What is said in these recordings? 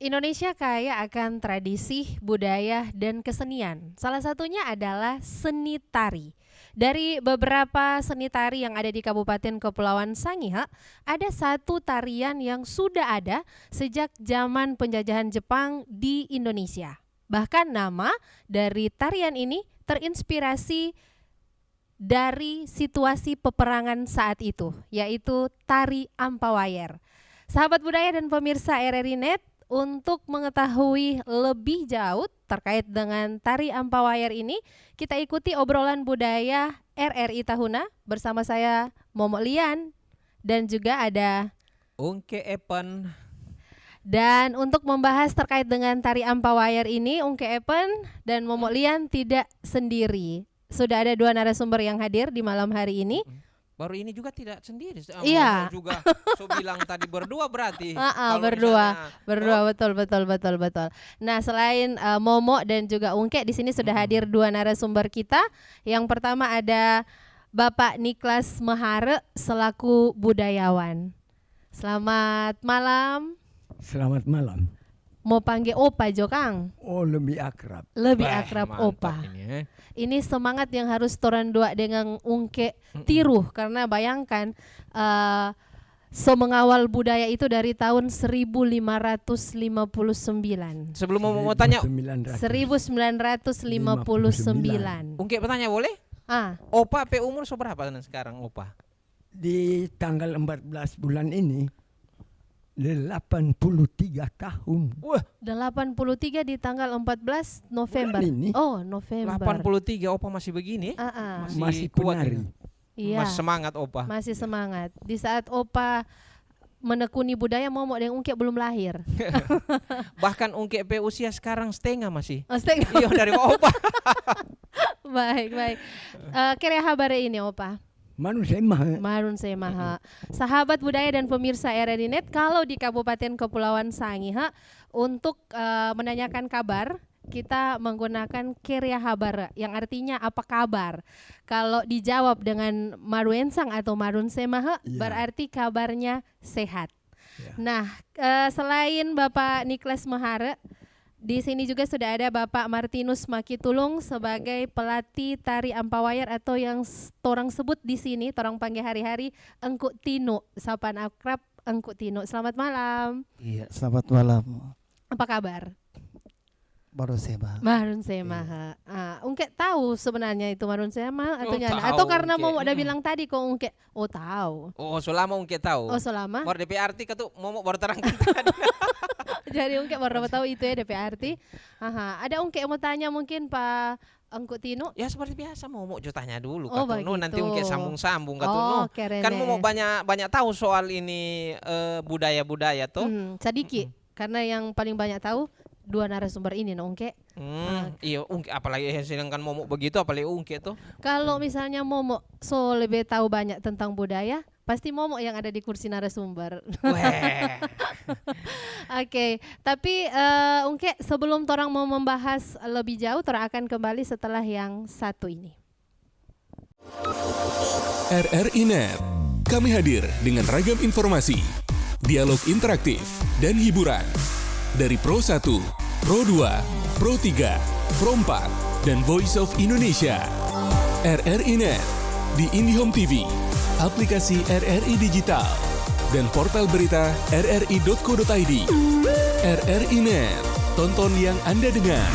Indonesia kaya akan tradisi, budaya, dan kesenian. Salah satunya adalah seni tari. Dari beberapa seni tari yang ada di Kabupaten Kepulauan Sangihe, ada satu tarian yang sudah ada sejak zaman penjajahan Jepang di Indonesia. Bahkan nama dari tarian ini terinspirasi dari situasi peperangan saat itu, yaitu tari Ampawayer. Sahabat budaya dan pemirsa RRI Net, untuk mengetahui lebih jauh terkait dengan tari Ampawayer ini, kita ikuti obrolan budaya RRI Tahuna bersama saya Momo Lian dan juga ada Ungke Epen. Dan untuk membahas terkait dengan tari Ampawayer ini, Ungke Epen dan Momo Lian tidak sendiri. Sudah ada dua narasumber yang hadir di malam hari ini. Baru ini juga tidak sendiri. Iya. Juga so bilang tadi berdua berarti. Berdua, betul. Nah, selain Momo dan juga Ungke, di sini sudah hadir dua narasumber kita. Yang pertama ada Bapak Niklas Mehare selaku budayawan. Selamat malam. Selamat malam. Mau panggil Opa Jo Kang? Oh, lebih akrab. Lebih akrab Opa. Ini semangat yang harus toran dua dengan Ungke tiru, karena bayangkan so mengawal budaya itu dari tahun 1559. Sebelum mau tanya 1959. Ungke bertanya boleh? Opa pe umur seberapa sekarang Opa? Di tanggal 14 bulan ini 83 tahun. Wah, 83 di tanggal 14 November. Bulan ini? Oh, November. 83 Opa masih begini? Masih kuat penari. Iya. Masih semangat Opa. Masih semangat. Di saat Opa menekuni budaya, Momo dan Ungke belum lahir. Bahkan Ungke pe usia sekarang setengah masih. Oh, setengah. Iya dari Opa. Baik. Kira kabar ini Opa? Marun saya maha. Sahabat budaya dan pemirsa RRI Net, kalau di Kabupaten Kepulauan Sangihe untuk menanyakan kabar, kita menggunakan Keria Habar yang artinya apa kabar. Kalau dijawab dengan Maruensang atau Marun Semaha, berarti kabarnya sehat. Nah, selain Bapak Niklas Mehare, di sini juga sudah ada Bapak Martinus Makitulung sebagai pelatih tari Ampawayer atau yang torang sebut di sini, torang panggil hari-hari Engku Tino, sapaan akrab Engku Tino. Selamat malam. Iya, selamat malam. Apa kabar? Marun Semaha. Marun Semaha. Ungke tahu sebenarnya itu Marun Semaha atau nyana? Atau karena mau udah bilang tadi kok Ungke, tahu. Oh, selama Ungke tahu. Oh, selama. Baru DP arti katu mau baru terangkan tadi. Jadi Ungke baru tahu itu ya DP arti. Ada Ungke mau tanya mungkin Pak Engku Tino? Ya seperti biasa mau tanya dulu Oh, katu. Nanti Ungke sambung-sambung katu. Kan mau banyak tahu soal ini budaya-budaya tuh. Sedikit karena yang paling banyak tahu dua narasumber ini Ungke. Iya Ungke, apalagi sedangkan Momo begitu, apalagi Ungke tuh. Kalau misalnya Momo lebih tahu banyak tentang budaya, pasti Momo yang ada di kursi narasumber. Oke, tapi Ungke, sebelum torang mau membahas lebih jauh, torang akan kembali setelah yang satu ini. RRI Net, kami hadir dengan ragam informasi, dialog interaktif, dan hiburan. Dari Pro 1, Pro 2, Pro 3, Pro 4, dan Voice of Indonesia. RRI Net, di IndiHome TV, aplikasi RRI Digital, dan portal berita rri.co.id. RRI Net, tonton yang Anda dengar.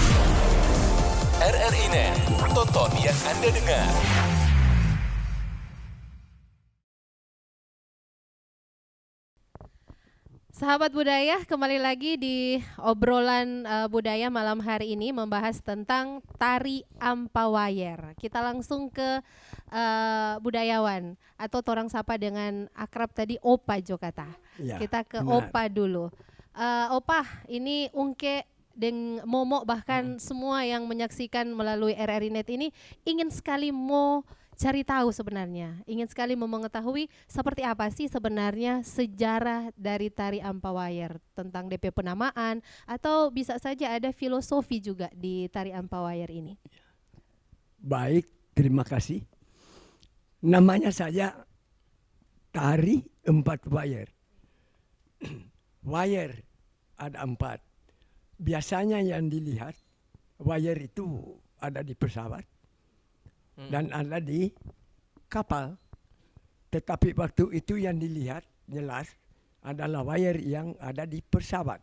RRI Net, tonton yang Anda dengar. Sahabat budaya, kembali lagi di obrolan budaya malam hari ini membahas tentang tari Ampawayer. Kita langsung ke budayawan atau torang sapa dengan akrab tadi Opa Jo kata. Kita ke benar. Opa dulu. Opa, ini Ungke dan Momo bahkan semua yang menyaksikan melalui RRI Net ini ingin sekali mau cari tahu sebenarnya, ingin sekali mengetahui seperti apa sih sebenarnya sejarah dari tari Ampawayer, tentang DP penamaan atau bisa saja ada filosofi juga di tari Ampawayer ini. Baik, terima kasih. Namanya saja tari 4 wayar. Wayar ada 4. biasanya yang dilihat wire itu ada di pesawat dan ada di kapal. Tetapi waktu itu yang dilihat jelas adalah wire yang ada di pesawat.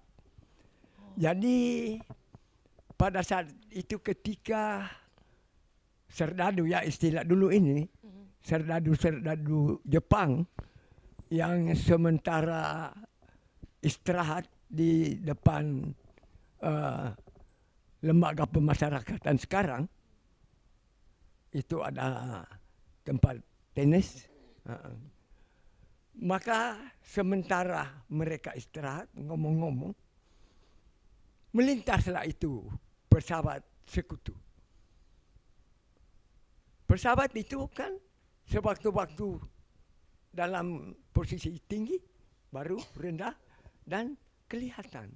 Jadi pada saat itu ketika serdadu, ya istilah dulu ini, serdadu Jepang yang sementara istirahat di depan lembaga pemasyarakatan sekarang, itu ada tempat tenis. Maka sementara mereka istirahat, ngomong-ngomong, melintaslah itu pesawat sekutu. Pesawat itu kan sewaktu-waktu dalam posisi tinggi, baru rendah, dan kelihatan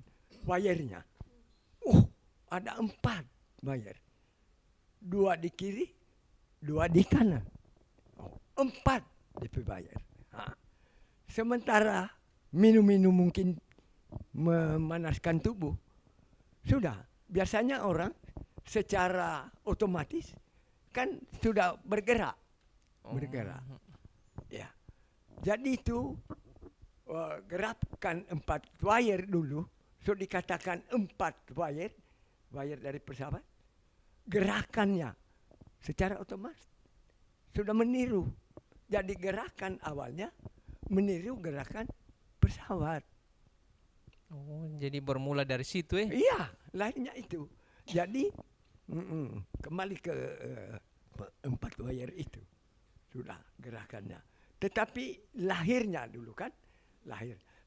wire-nya. Ada 4 wire. 2 di kiri, 2 di kanan. 4 DP wire. Sementara minum-minum mungkin memanaskan tubuh. Sudah, biasanya orang secara otomatis kan sudah bergerak. Ya. Jadi itu gerakan 4 wire dulu, so dikatakan 4 wire dari pesawat. Gerakannya secara otomatis sudah meniru. Jadi gerakan awalnya meniru gerakan pesawat. Oh, jadi bermula dari situ ya? Iya, lahirnya itu. Jadi kembali ke 4 wire itu. Sudah gerakannya. Tetapi lahirnya dulu kan,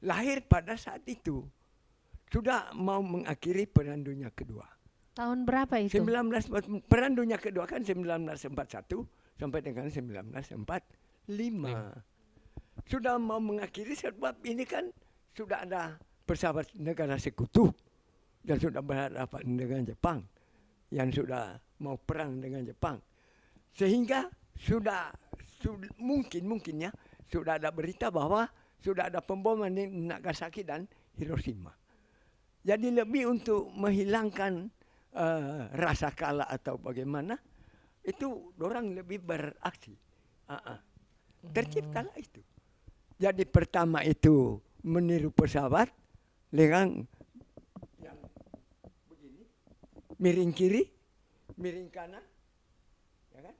lahir pada saat itu. Sudah mau mengakhiri Perang Dunia Kedua. Tahun berapa itu? Perang Dunia Kedua kan 1941 sampai dengan 1945. Sudah mau mengakhiri sebab ini kan sudah ada pesawat negara sekutu dan sudah berhadapan dengan Jepang yang sudah mau perang dengan Jepang. Sehingga sudah mungkin sudah ada berita bahwa sudah ada pemboman di Nagasaki dan Hiroshima. Jadi lebih untuk menghilangkan rasa kalah atau bagaimana, itu orang lebih beraksi. Terciptalah itu. Jadi pertama itu meniru pesawat dengan yang begini, miring kiri, miring kanan, ya kan?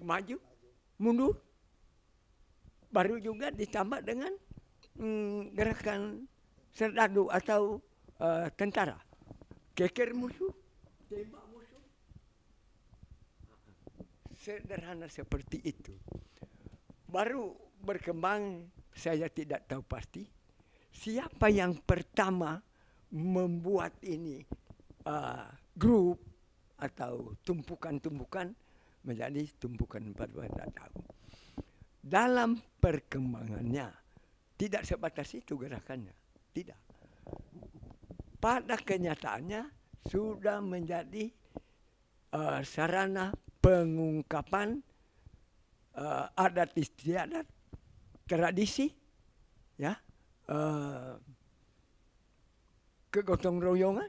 Maju, mundur. Baru juga ditambah dengan gerakan serdadu atau tentara. Keker musuh, tembak musuh. Sederhana seperti itu. Baru berkembang, saya tidak tahu pasti siapa yang pertama membuat ini grup atau tumpukan-tumpukan menjadi tumpukan 4 wire, tidak tahu. Dalam perkembangannya tidak sebatas itu gerakannya, tidak. Pada kenyataannya sudah menjadi sarana pengungkapan adat istiadat, tradisi, ya, kegotong royongan,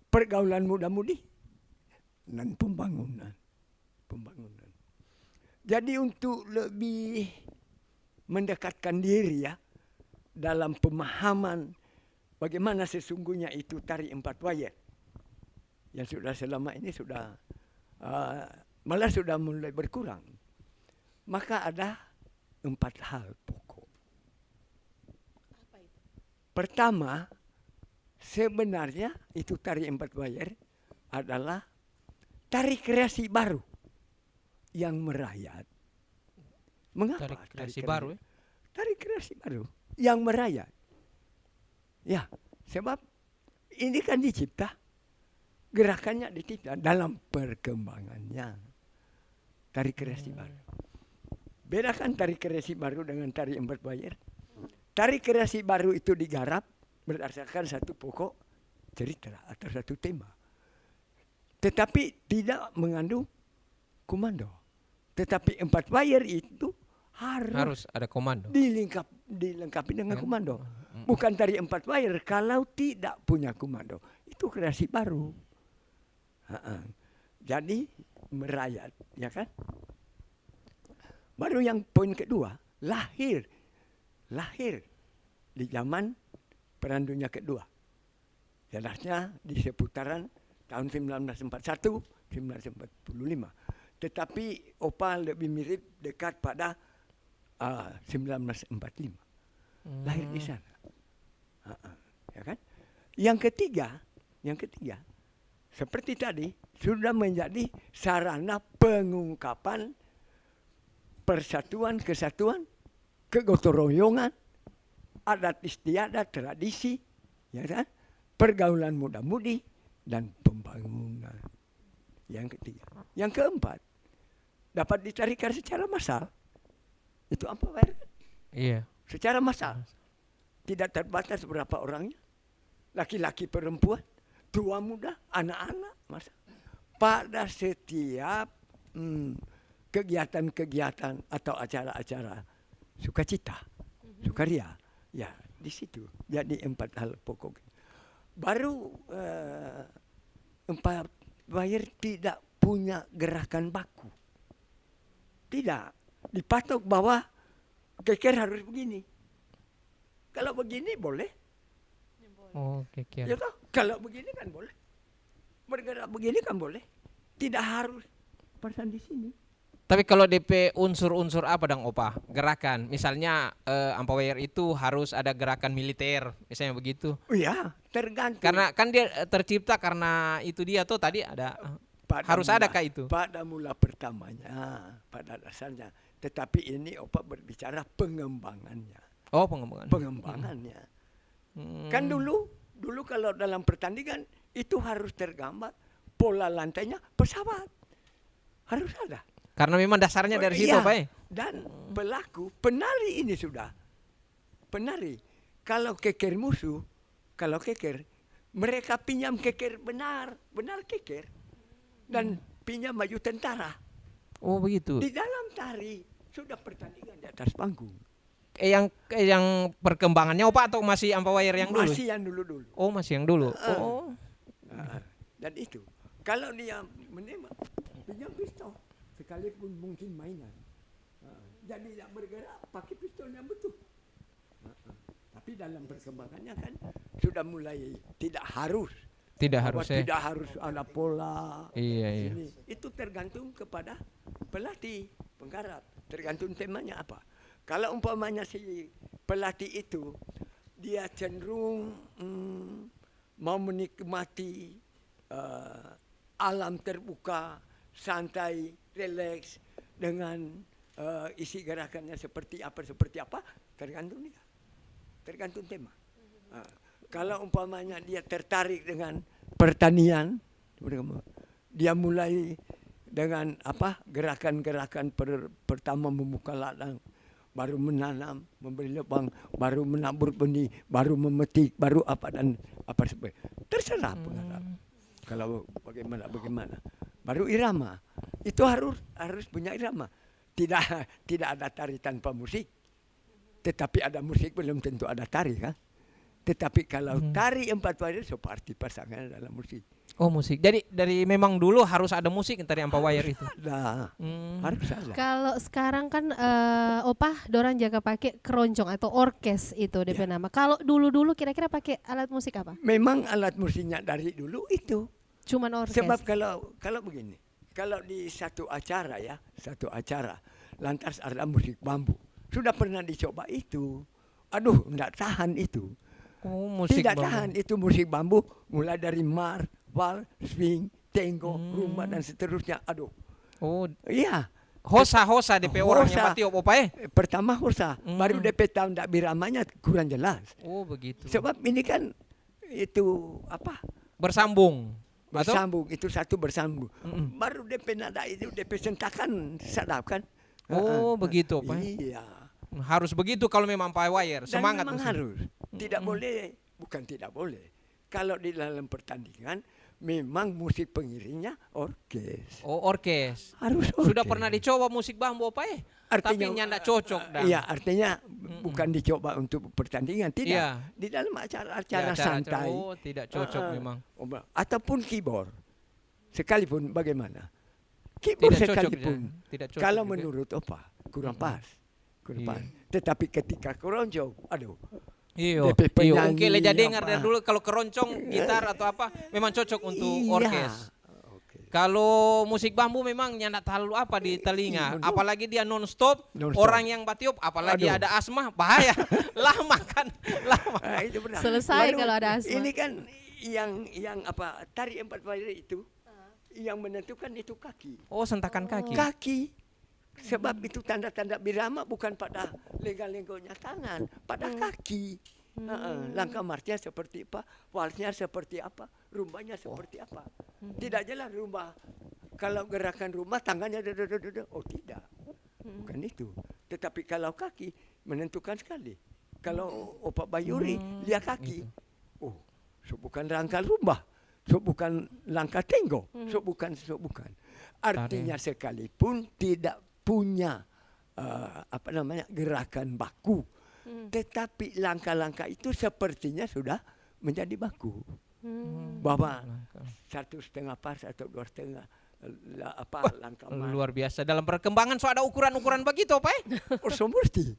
pergaulan muda-mudi, dan pembangunan. Jadi untuk lebih mendekatkan diri ya dalam pemahaman bagaimana sesungguhnya itu tari 4 wire yang sudah selama ini sudah malah sudah mulai berkurang. Maka ada 4 hal pokok. Apa itu? Pertama, sebenarnya itu tari 4 wire adalah tari kreasi baru yang merayat. Mengapa? Tari kreasi baru ya? Tari kreasi baru yang merayat. Ya, sebab ini kan dicipta, gerakannya dicipta dalam perkembangannya. Tari kreasi baru. Bedakan tari kreasi baru dengan tari 4 wire. Tari kreasi baru itu digarap berdasarkan satu pokok cerita atau satu tema. Tetapi tidak mengandung komando. Tetapi 4 wire itu harus ada komando. dilengkapi dengan komando. Bukan tari 4 wire kalau tidak punya komando. Itu kreasi baru. Jadi merayat, ya kan? Baru yang poin kedua, lahir di zaman Perang Dunia Kedua. Jelasnya di seputaran tahun 1941, 1945. Tetapi Opa lebih mirip dekat pada 1945. Lahir di sana. Ya kan? Yang ketiga, seperti tadi, sudah menjadi sarana pengungkapan persatuan, kesatuan, kegotong royongan, adat istiadat, tradisi, ya kan? Pergaulan muda-mudi dan pembangunan. Yang ketiga. Yang keempat, dapat ditarikan secara massal. Itu apa, Pak? Iya. Secara massal. Tidak terbatas berapa orangnya. Laki-laki, perempuan, tua muda, anak-anak, masa. Pada setiap kegiatan-kegiatan atau acara-acara sukacita, sukaria, ya di situ. Jadi 4 hal pokok. Baru 4 wire tidak punya gerakan baku. Tidak. Dipatok bahwa keker harus begini. Kalau begini boleh. Oh, keker. Ya toh? Kalau begini kan boleh. Bergerak begini kan boleh. Tidak harus persen di sini. Tapi kalau DP unsur-unsur apa dong Opa? Gerakan, misalnya ampawire itu harus ada gerakan militer, misalnya begitu. Oh ya, tergantung. Karena kan dia tercipta karena itu dia tuh tadi ada harus ada kah itu? Pada mula pertamanya, pada dasarnya. Tetapi ini Opa berbicara pengembangannya. Oh, pengembangan. Pengembangannya. Kan dulu kalau dalam pertandingan itu harus tergambar pola lantainya pesawat. Harus ada. Karena memang dasarnya dari situ, Pak. Dan pelaku, penari ini sudah. Penari. Kalau keker musuh, mereka pinjam keker benar keker. Dan pinjam baju tentara. Oh, begitu. Di dalam tari sudah pertandingan di atas panggung. Yang perkembangannya Opa atau masih ampawire yang dulu? Masih yang dulu-dulu. Oh, masih yang dulu. Dan itu. Kalau dia menembak, pinjam pistol. Sekalipun mungkin mainan. Jadi tidak bergerak, pakai pistol yang betul. Tapi dalam perkembangannya kan sudah mulai tidak harus. Tidak harus ya. Tidak harus ada pola. Iya. Itu tergantung kepada pelatih, penggarap. Tergantung temanya apa. Kalau umpamanya si pelatih itu, dia cenderung mau menikmati alam terbuka, santai, relax dengan isi gerakannya seperti apa, tergantung dia, tergantung tema. Kalau umpamanya dia tertarik dengan pertanian, dia mulai dengan gerakan-gerakan pertama membuka ladang, baru menanam, memberi lubang, baru menabur benih, baru memetik, baru dan sebagainya. Terserah penggarap. Kalau bagaimana, baru irama. Itu harus punya irama. Tidak ada tari tanpa musik. Tetapi ada musik belum tentu ada tari kan. Tetapi kalau tari 4 wire seperti pasangan dalam musik. Oh, musik. Jadi dari memang dulu harus ada musik tari ampawire itu. Harus ada. Kalau sekarang kan Opa dorang jaga pakai keroncong atau orkes itu DP nama. Kalau dulu-dulu kira-kira pakai alat musik apa? Memang alat musiknya dari dulu itu. Cuman orkes. Sebab kalau begini, kalau di satu acara lantas ada musik bambu. Sudah pernah dicoba itu. Aduh, enggak tahan itu. Oh, musik tidak bambu. tahan itu musik bambu mulai dari wal, swing, tango, rumba dan seterusnya. Aduh. Oh, iya. Hosa DP orangnya mati Opa Pertama hosa, baru DP tahun ndak biramanya kurang jelas. Oh, begitu. Sebab ini kan itu Bersambung. Bersambung, itu satu bersambung. Baru DP nada itu DP sentakan sadap kan. Oh, begitu Opa. Iya. Harus begitu kalau memang ampawire. Semangat memang harus. Tidak boleh, bukan tidak boleh. Kalau di dalam pertandingan memang musik pengiringnya orkes. Oh, orkes. Harus Sudah orkes. pernah dicoba musik bambu apa tapi nggak cocok dah. Iya, artinya bukan dicoba untuk pertandingan, tidak. Iya. Di dalam acara-acara Ya, santai. Oh, tidak cocok memang. Ataupun keyboard. Sekalipun bagaimana? Keyboard Tidak cocok, sekalipun. ya. Tidak cocok Kalau juga. menurut Opa, kurang pas. Kurang Iya. pas. Tetapi ketika keroncong, aduh. Iya, DP penyanyi, oke leja dengar apa. dari dulu kalau keroncong, gitar atau apa memang cocok untuk Iya. orkes. Oke. Kalau musik bambu memang nyandak terlalu apa di telinga, Iya, apalagi dia non-stop, Non-stop. orang yang batiup, apalagi Aduh. ada asma, bahaya, lama kan, lama. Itu benar. Selesai Baru kalau ada asma. Ini kan yang apa? Tari 4 bayar itu yang menentukan itu kaki. Oh, sentakan kaki. Kaki. Sebab itu tanda-tanda birama bukan pada lengan-lenggoknya tangan, pada kaki. Langkah marchnya seperti apa, walsnya seperti apa, rumbanya seperti apa. Tidak jelas rumah. Kalau gerakan rumah tangannya oh tidak. Bukan itu. Tetapi kalau kaki menentukan sekali. Kalau Opak Bayuri lihat kaki. Oh, so bukan langkah rumah. So bukan langkah tenggo. So bukan. Artinya sekalipun tidak punya gerakan baku, tetapi langkah-langkah itu sepertinya sudah menjadi baku. Bahwa 1,5 pas atau 2,5 langkah mas. Luar biasa. Dalam perkembangan so ada ukuran-ukuran begitu, Pak? Oh, so mesti.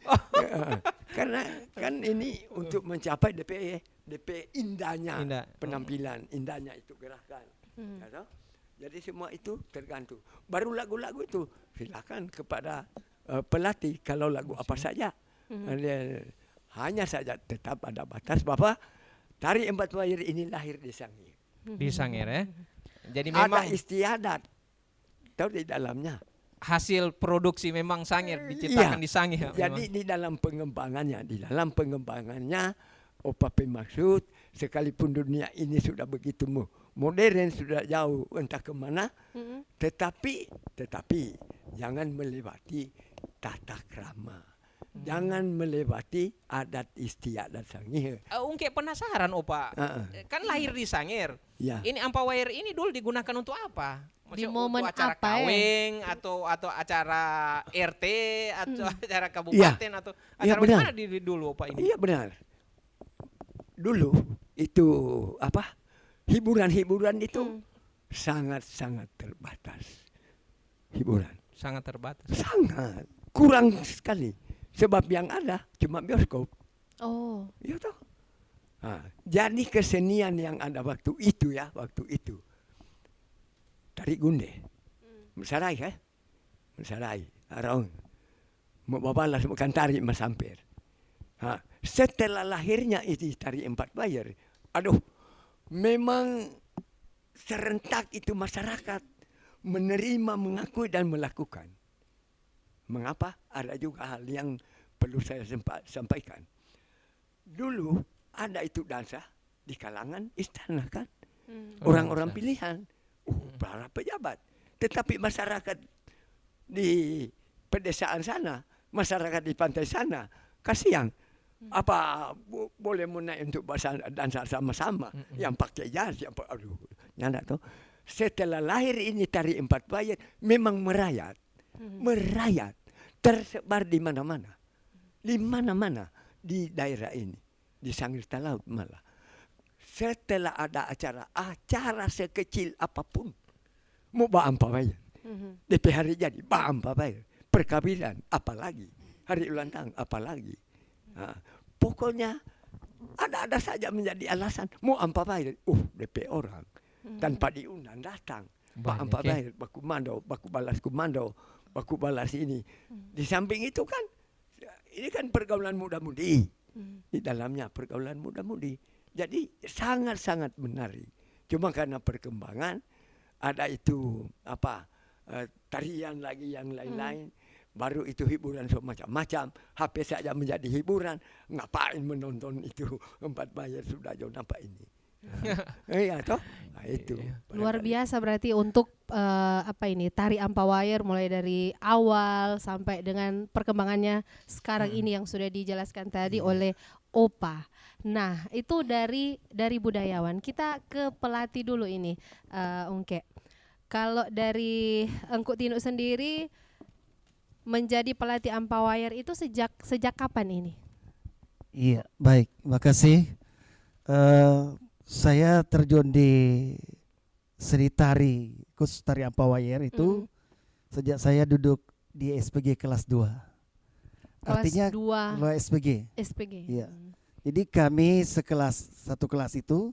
Karena kan ini untuk mencapai DP indahnya Indah. penampilan, indahnya itu gerakan. Ya toh? Jadi semua itu tergantung. Baru lagu-lagu itu silakan kepada pelatih kalau lagu apa saja. Hanya saja tetap ada batas bahwa tari 4 bayar ini lahir di Sangir. Di Sangir ya. Jadi Ada memang istiadat tahu di dalamnya. hasil produksi memang Sangir diciptakan Iya. di Sangir. Jadi di dalam pengembangannya Opa maksud sekalipun dunia ini sudah begitu modern, sudah jauh entah kemana, tetapi jangan melewati tata krama, jangan melewati adat istiadat Sangir. Ungke penasaran, Opa. Kan lahir di Sangir. Ya. Ini ampawayar ini dulu digunakan untuk apa? Di Maksudnya momen untuk acara apa ya? kawin atau acara RT atau acara kabupaten atau Iya, acara benar. mana dulu, Opa ini? Iya benar. Dulu itu hiburan itu sangat-sangat terbatas. Hiburan Sangat terbatas. sangat kurang sekali. Sebab yang ada cuma bioskop. Oh. Iya toh. Jadi kesenian yang ada waktu itu tari gunde, mensarai kan, mensarai, arong, mau babalas bukan tari masampir. Setelah lahirnya itu tari 4 bayar, aduh, memang serentak itu masyarakat menerima, mengakui dan melakukan. Mengapa? Ada juga hal yang perlu saya sampaikan. Dulu ada itu dansa di kalangan istana kan, orang-orang pilihan, para pejabat. Tetapi masyarakat di pedesaan sana, masyarakat di pantai sana, kasihan. Apa boleh menaik untuk dansa sama-sama, yang pakai jas, yang aduh, nyanda tuh. Setelah lahir ini tari 4 bayar memang merayat, tersebar di mana-mana, di daerah ini, di Sangir Talaut malah. Setelah ada acara sekecil apapun, mau apa bayar, DP hari jadi apa bayar, perkawinan apalagi, hari ulang tahun apalagi. Pokoknya ada saja menjadi alasan mau apa bayar. DP orang tanpa diundang datang. Pak ampa bayar, baku balas komando, baku balas ini. Di samping itu kan, ini kan pergaulan muda-mudi. Di dalamnya pergaulan muda-mudi. Jadi sangat-sangat menarik. Cuma karena perkembangan ada itu tarian lagi yang lain-lain. Baru itu hiburan semacam-macam. HP saja menjadi hiburan. Ngapain menonton itu 4 bayar sudah jauh nampak ini. Iya toh? Nah, itu. Luar biasa berarti untuk tari ampawayar mulai dari awal sampai dengan perkembangannya sekarang ini yang sudah dijelaskan tadi oleh OPA. Nah, itu dari budayawan. Kita ke pelatih dulu ini, Ungke. Kalau dari Engku Tinu sendiri menjadi pelatih Ampawayar itu sejak kapan ini? Iya, baik. Makasih. Saya terjun di seni tari, khusus tari Ampawayar itu sejak saya duduk di SPG kelas 2. Artinya Kelas 2 kelas SPG. SPG. Iya. Jadi kami satu kelas itu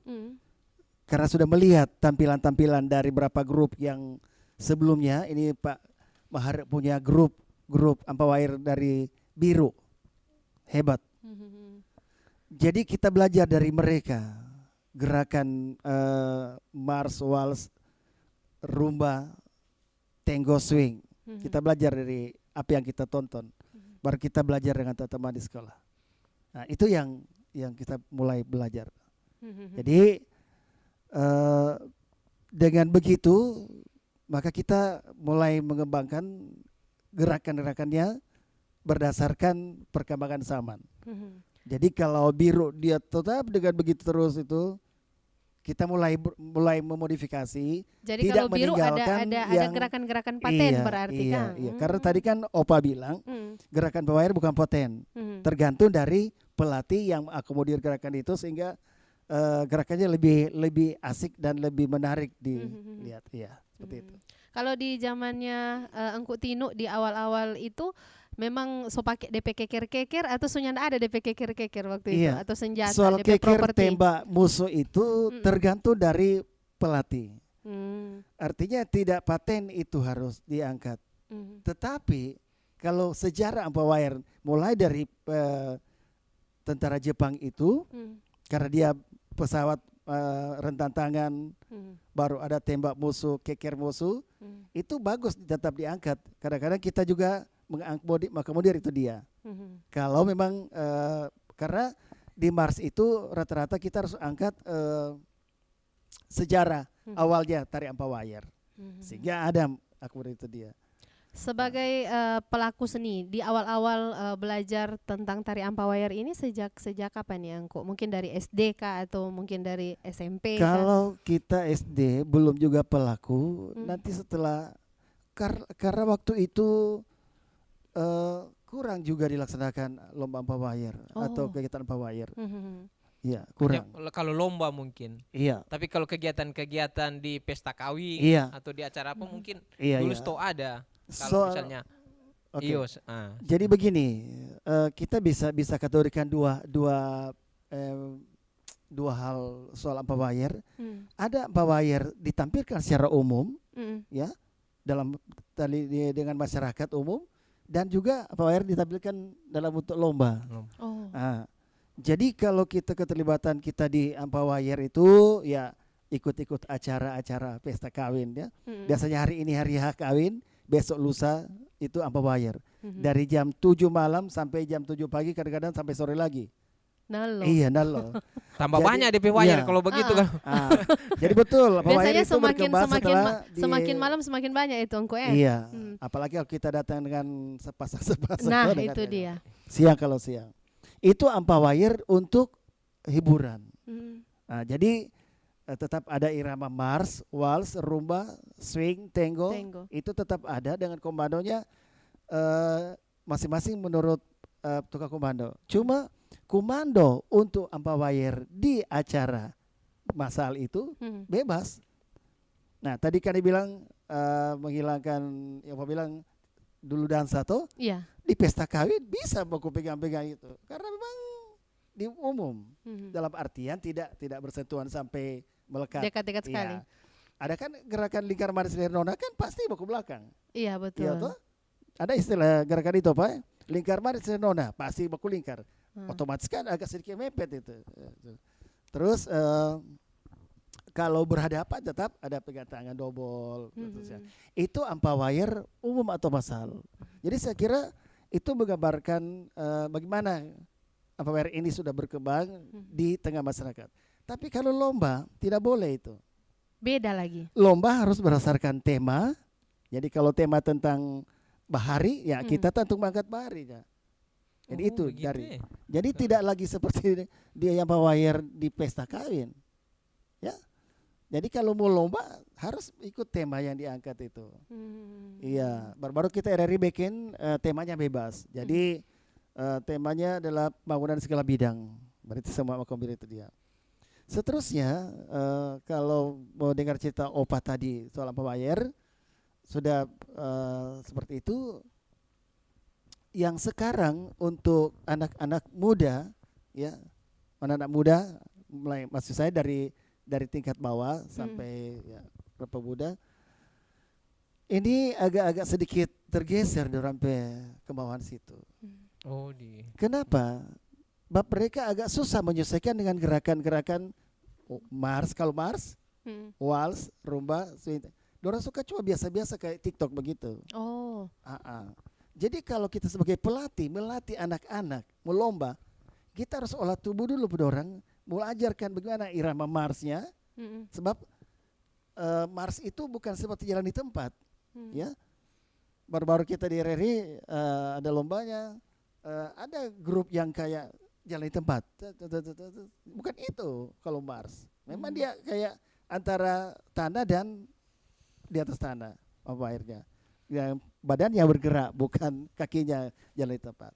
karena sudah melihat tampilan-tampilan dari beberapa grup yang sebelumnya, ini Pak Mahar punya grup Ampawayar dari biru. Hebat. Jadi kita belajar dari mereka gerakan Mars, Waltz, Rumba, Tango, Swing. Kita belajar dari apa yang kita tonton. Baru kita belajar dengan teman-teman di sekolah. Nah, itu yang kita mulai belajar. Jadi dengan begitu maka kita mulai mengembangkan gerakan-gerakannya berdasarkan perkembangan zaman. Jadi kalau biru dia tetap dengan begitu terus itu, kita mulai memodifikasi. Jadi tidak kalau biru meninggalkan ada gerakan-gerakan paten berarti kan? Iya. Karena tadi kan Opa bilang gerakan Ampawayar bukan paten, tergantung dari pelatih yang akomodir gerakan itu sehingga gerakannya lebih asik dan lebih menarik dilihat. Iya, seperti itu. Kalau di zamannya Engku Tinu di awal-awal itu memang so pakai DP keker-keker atau sunyanda ada DP keker-keker waktu itu Iya. atau senjata Soal DP keker properti? tembak musuh itu tergantung dari pelatih. Artinya tidak paten itu harus diangkat. Tetapi kalau sejarah Ampawayar mulai dari tentara Jepang itu, karena dia pesawat rentan tangan, baru ada tembak musuh, keker musuh, itu bagus tetap diangkat. Kadang-kadang kita juga mengakomodir itu dia. Kalau memang karena di Mars itu rata-rata kita harus angkat sejarah awalnya tari Ampawayar, sehingga ada akomodir itu dia. Sebagai pelaku seni di awal-awal belajar tentang tari Ampawayar ini sejak kapan ya Engku? Mungkin dari SD kah atau mungkin dari SMP kah? Kalau kita SD belum juga pelaku, nanti setelah karena waktu itu kurang juga dilaksanakan lomba Ampawayar atau kegiatan Ampawayar. Iya, kurang. Ya, kalau lomba mungkin. Iya. Tapi kalau kegiatan-kegiatan di pesta kawin atau di acara apa mungkin dulu iya. ada. Kalau misalnya IOS. Jadi begini, kita bisa kategorikan dua hal soal Ampawayar. Ada Ampawayar ditampilkan secara umum, ya, dengan masyarakat umum, dan juga Ampawayar ditampilkan dalam bentuk lomba. Jadi kalau kita keterlibatan kita di Ampawayar itu ya ikut-ikut acara-acara pesta kawin ya. Biasanya hari ini hari H kawin, besok lusa itu Ampawayar. Dari jam 7 malam sampai jam 7 pagi, kadang-kadang sampai sore lagi. Nalo. Iya, nalo. Tambah banyak DP wayar kalau begitu kan. Jadi betul, biasanya itu berkembang setelah semakin malam semakin banyak itu Engku Iya. Apalagi kalau kita datang dengan sepasang-sepasang. Nah, itu dia. Siang kalau siang. Itu Ampawayar untuk hiburan. Nah, jadi tetap ada irama Mars, Waltz, Rumba, Swing, Tango. Itu tetap ada dengan komandonya masing-masing menurut tukang komando. Cuma komando untuk Ampawayar di acara masal itu bebas. Nah, tadi kan dibilang menghilangkan yang Pak bilang dulu dansa toh. Iya. Di pesta kawin bisa aku pegang-pegang itu. Karena memang di umum. Dalam artian tidak bersentuhan sampai melekat. Dekat-dekat sekali. Ada kan gerakan lingkar manis nona kan pasti baku belakang. Iya, betul. Iya toh? Ada istilah gerakan itu Pak. Lingkar manis nona pasti baku lingkar. Otomatis kan agak sedikit mepet itu. Terus kalau berhadapan tetap ada pegang tangan dobol. Itu Ampawayar umum atau masal. Jadi saya kira itu menggambarkan bagaimana Ampawayar ini sudah berkembang di tengah masyarakat. Tapi kalau lomba tidak boleh itu. Beda lagi. Lomba harus berdasarkan tema. Jadi kalau tema tentang bahari, ya kita tentu mengangkat bahari. Ya. Jadi Oh, itu begitu dari. ya? Jadi tidak lagi seperti dia yang bawayer di pesta kawin. Ya. Jadi kalau mau lomba harus ikut tema yang diangkat itu. Iya, baru-baru kita RRI bikin temanya bebas. Jadi temanya adalah bangunan segala bidang. Berarti semua makomir itu dia. Seterusnya kalau mau dengar cerita Opa tadi soal bawayer sudah seperti itu. Yang sekarang untuk anak-anak muda, ya, anak-anak muda, mulai maksud saya dari tingkat bawah sampai ya, berapa muda, ini agak-agak sedikit tergeser sampai ke bawah situ. Oh, di. Kenapa? Bab mereka agak susah menyesuaikan dengan gerakan-gerakan Mars, kalau Mars, waltz, rumba, swing. Dorang suka cuma biasa-biasa kayak TikTok begitu. Oh. Jadi kalau kita sebagai pelatih melatih anak-anak melomba, kita harus olah tubuh dulu dorang, mulai ajarkan bagaimana irama Marsnya, sebab Mars itu bukan seperti jalan di tempat, ya. Baru-baru kita di RRI ada lombanya, ada grup yang kayak jalan di tempat, bukan itu kalau Mars. Memang dia kayak antara tanah dan di atas tanah apa airnya. Yang badannya bergerak, bukan kakinya jalan di tempat.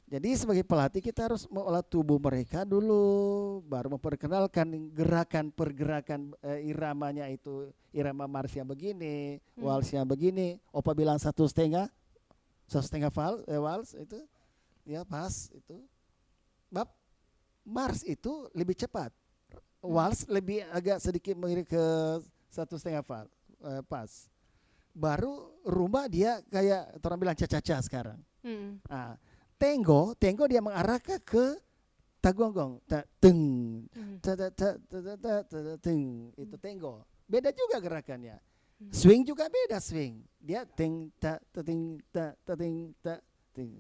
Jadi sebagai pelatih kita harus mengolah tubuh mereka dulu, baru memperkenalkan gerakan pergerakan iramanya itu, irama Marsnya begini, walsnya begini. Opa bilang 1,5 waltz itu, ya pas itu. Bab Mars itu lebih cepat, waltz lebih agak sedikit mengiring ke 1,5 pas. Baru rumba dia kayak orang bilang caca-caca sekarang. Tango dia mengarah ke tagonggong, teng, teng, itu tango. Beda juga gerakannya. Swing juga beda swing. Dia ting ta ting ta ting ta ting.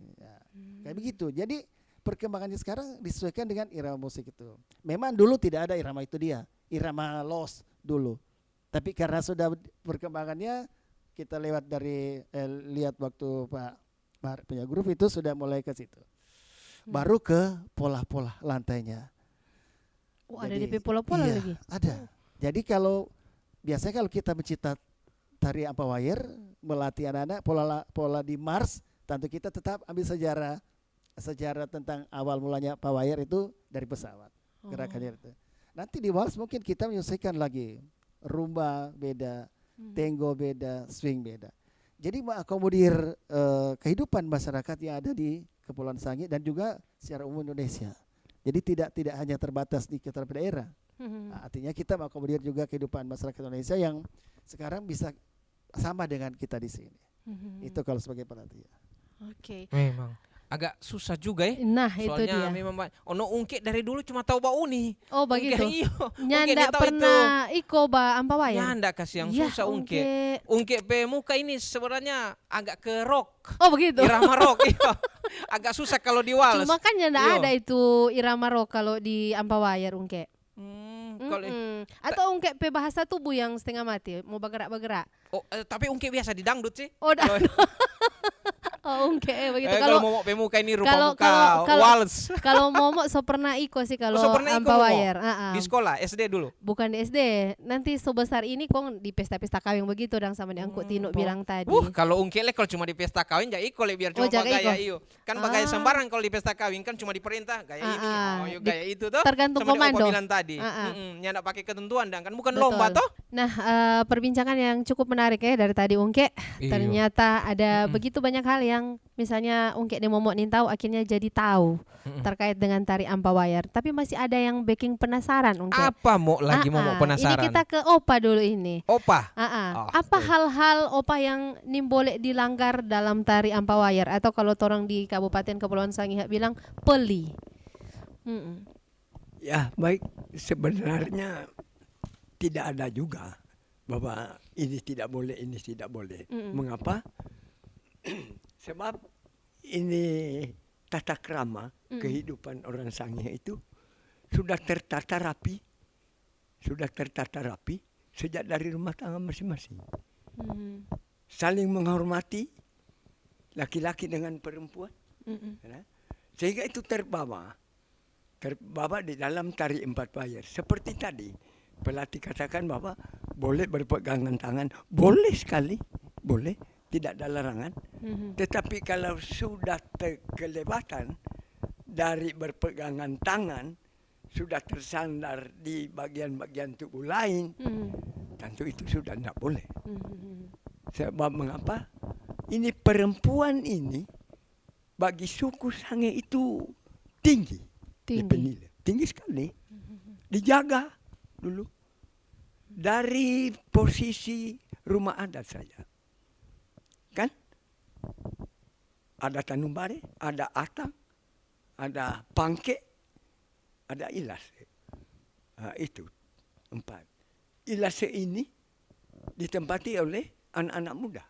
Kayak begitu. Jadi perkembangannya sekarang disesuaikan dengan irama musik itu. Memang dulu tidak ada irama itu dia, irama los dulu. Tapi karena sudah perkembangannya kita lewat dari lihat waktu Pak punya grup itu sudah mulai ke situ. Baru ke pola-pola lantainya. Oh, ada DP pola-pola iya, lagi. Ada. Jadi biasanya kalau kita mencipta tari ampawayar, melatih anak-anak pola di Mars, tentu kita tetap ambil sejarah tentang awal mulanya pawayar itu dari pesawat. Gerakannya itu. Nanti di waltz mungkin kita menyesuaikan lagi. Rumba beda, tango beda, swing beda. Jadi mengakomodir kehidupan masyarakat yang ada di Kepulauan Sangihe dan juga secara umum Indonesia. Jadi tidak hanya terbatas di sekitar daerah. Nah, artinya kita mengakomodir juga kehidupan masyarakat Indonesia yang sekarang bisa sama dengan kita di sini. Itu kalau sebagai pelatih. Oke. Memang agak susah juga ya. Nah, itu Soalnya dia. memang ono ungke dari dulu cuma tahu bau uni. Oh, begitu. Iyo. Nyanda pernah iko ba ampawayar. Nyanda kasih yang Ya, susah ungke. Ungke pe muka ini sebenarnya agak ke rock. Oh, begitu. Irama rock. Iya. Agak susah kalau di waltz. Cuma kan nyanda Iyo. ada itu irama rock kalau di ampawayar ungke. Kalau Atau ungke pe bahasa tubuh yang setengah mati, mau bergerak-bergerak. tapi ungke biasa di dangdut sih. Oh, ungke begitu. Kalau mau pemuka ini rupa kalau- muka kalau- waltz. Kalau momok so pernah iko sih kalau So pernah iko, ampawayar. Di sekolah SD dulu. Bukan di SD. Nanti sebesar ini kong di pesta-pesta kawin begitu dang sama diangkut Tino bilang tadi. Kalau ungke le kalau cuma di pesta kawin ja iko le biar cuma jaga gaya iko. iyo. Kan gaya sembarang kalau di pesta kawin kan cuma diperintah gaya ini. Yo gaya itu tuh. tergantung Sama komando. Opa bilang tadi. Nyanda pakai ketentuan dan kan bukan lomba toh. Nah, perbincangan yang cukup menarik ya dari tadi Ungke. Iyo. Ternyata ada begitu banyak hal yang misalnya Ungke di momok nin tahu akhirnya jadi tahu terkait dengan tari ampawayar. Tapi masih ada yang bikin penasaran Ungke. Apa mau lagi mau penasaran? Ini kita ke Opa dulu ini. Opa. Apa hal-hal Opa yang nim boleh dilanggar dalam tari ampawayar atau kalau orang di Kabupaten Kepulauan Sangihe bilang peli. Ya baik, sebenarnya tidak ada juga bahwa ini tidak boleh, ini tidak boleh. Mengapa? Sebab ini tata krama kehidupan orang Sangihe itu sudah tertata rapi, sejak dari rumah tangga masing-masing. Saling menghormati laki-laki dengan perempuan. Ya. Sehingga itu terbawa di dalam tari 4 wayar. Seperti tadi, pelatih katakan bahwa boleh berpegangan tangan, boleh sekali, boleh, tidak ada larangan. Tetapi kalau sudah kelewatan dari berpegangan tangan, sudah tersandar di bagian-bagian tubuh lain, tentu itu sudah tidak boleh. Sebab mengapa? Ini perempuan ini bagi suku Sange itu tinggi. Tinggi sekali. Dijaga dulu. Dari posisi rumah adat saja. Kan? Ada Tanumbare, ada Atang, ada Pangke, ada Ilase. Itu 4. Ilase ini ditempati oleh anak-anak muda.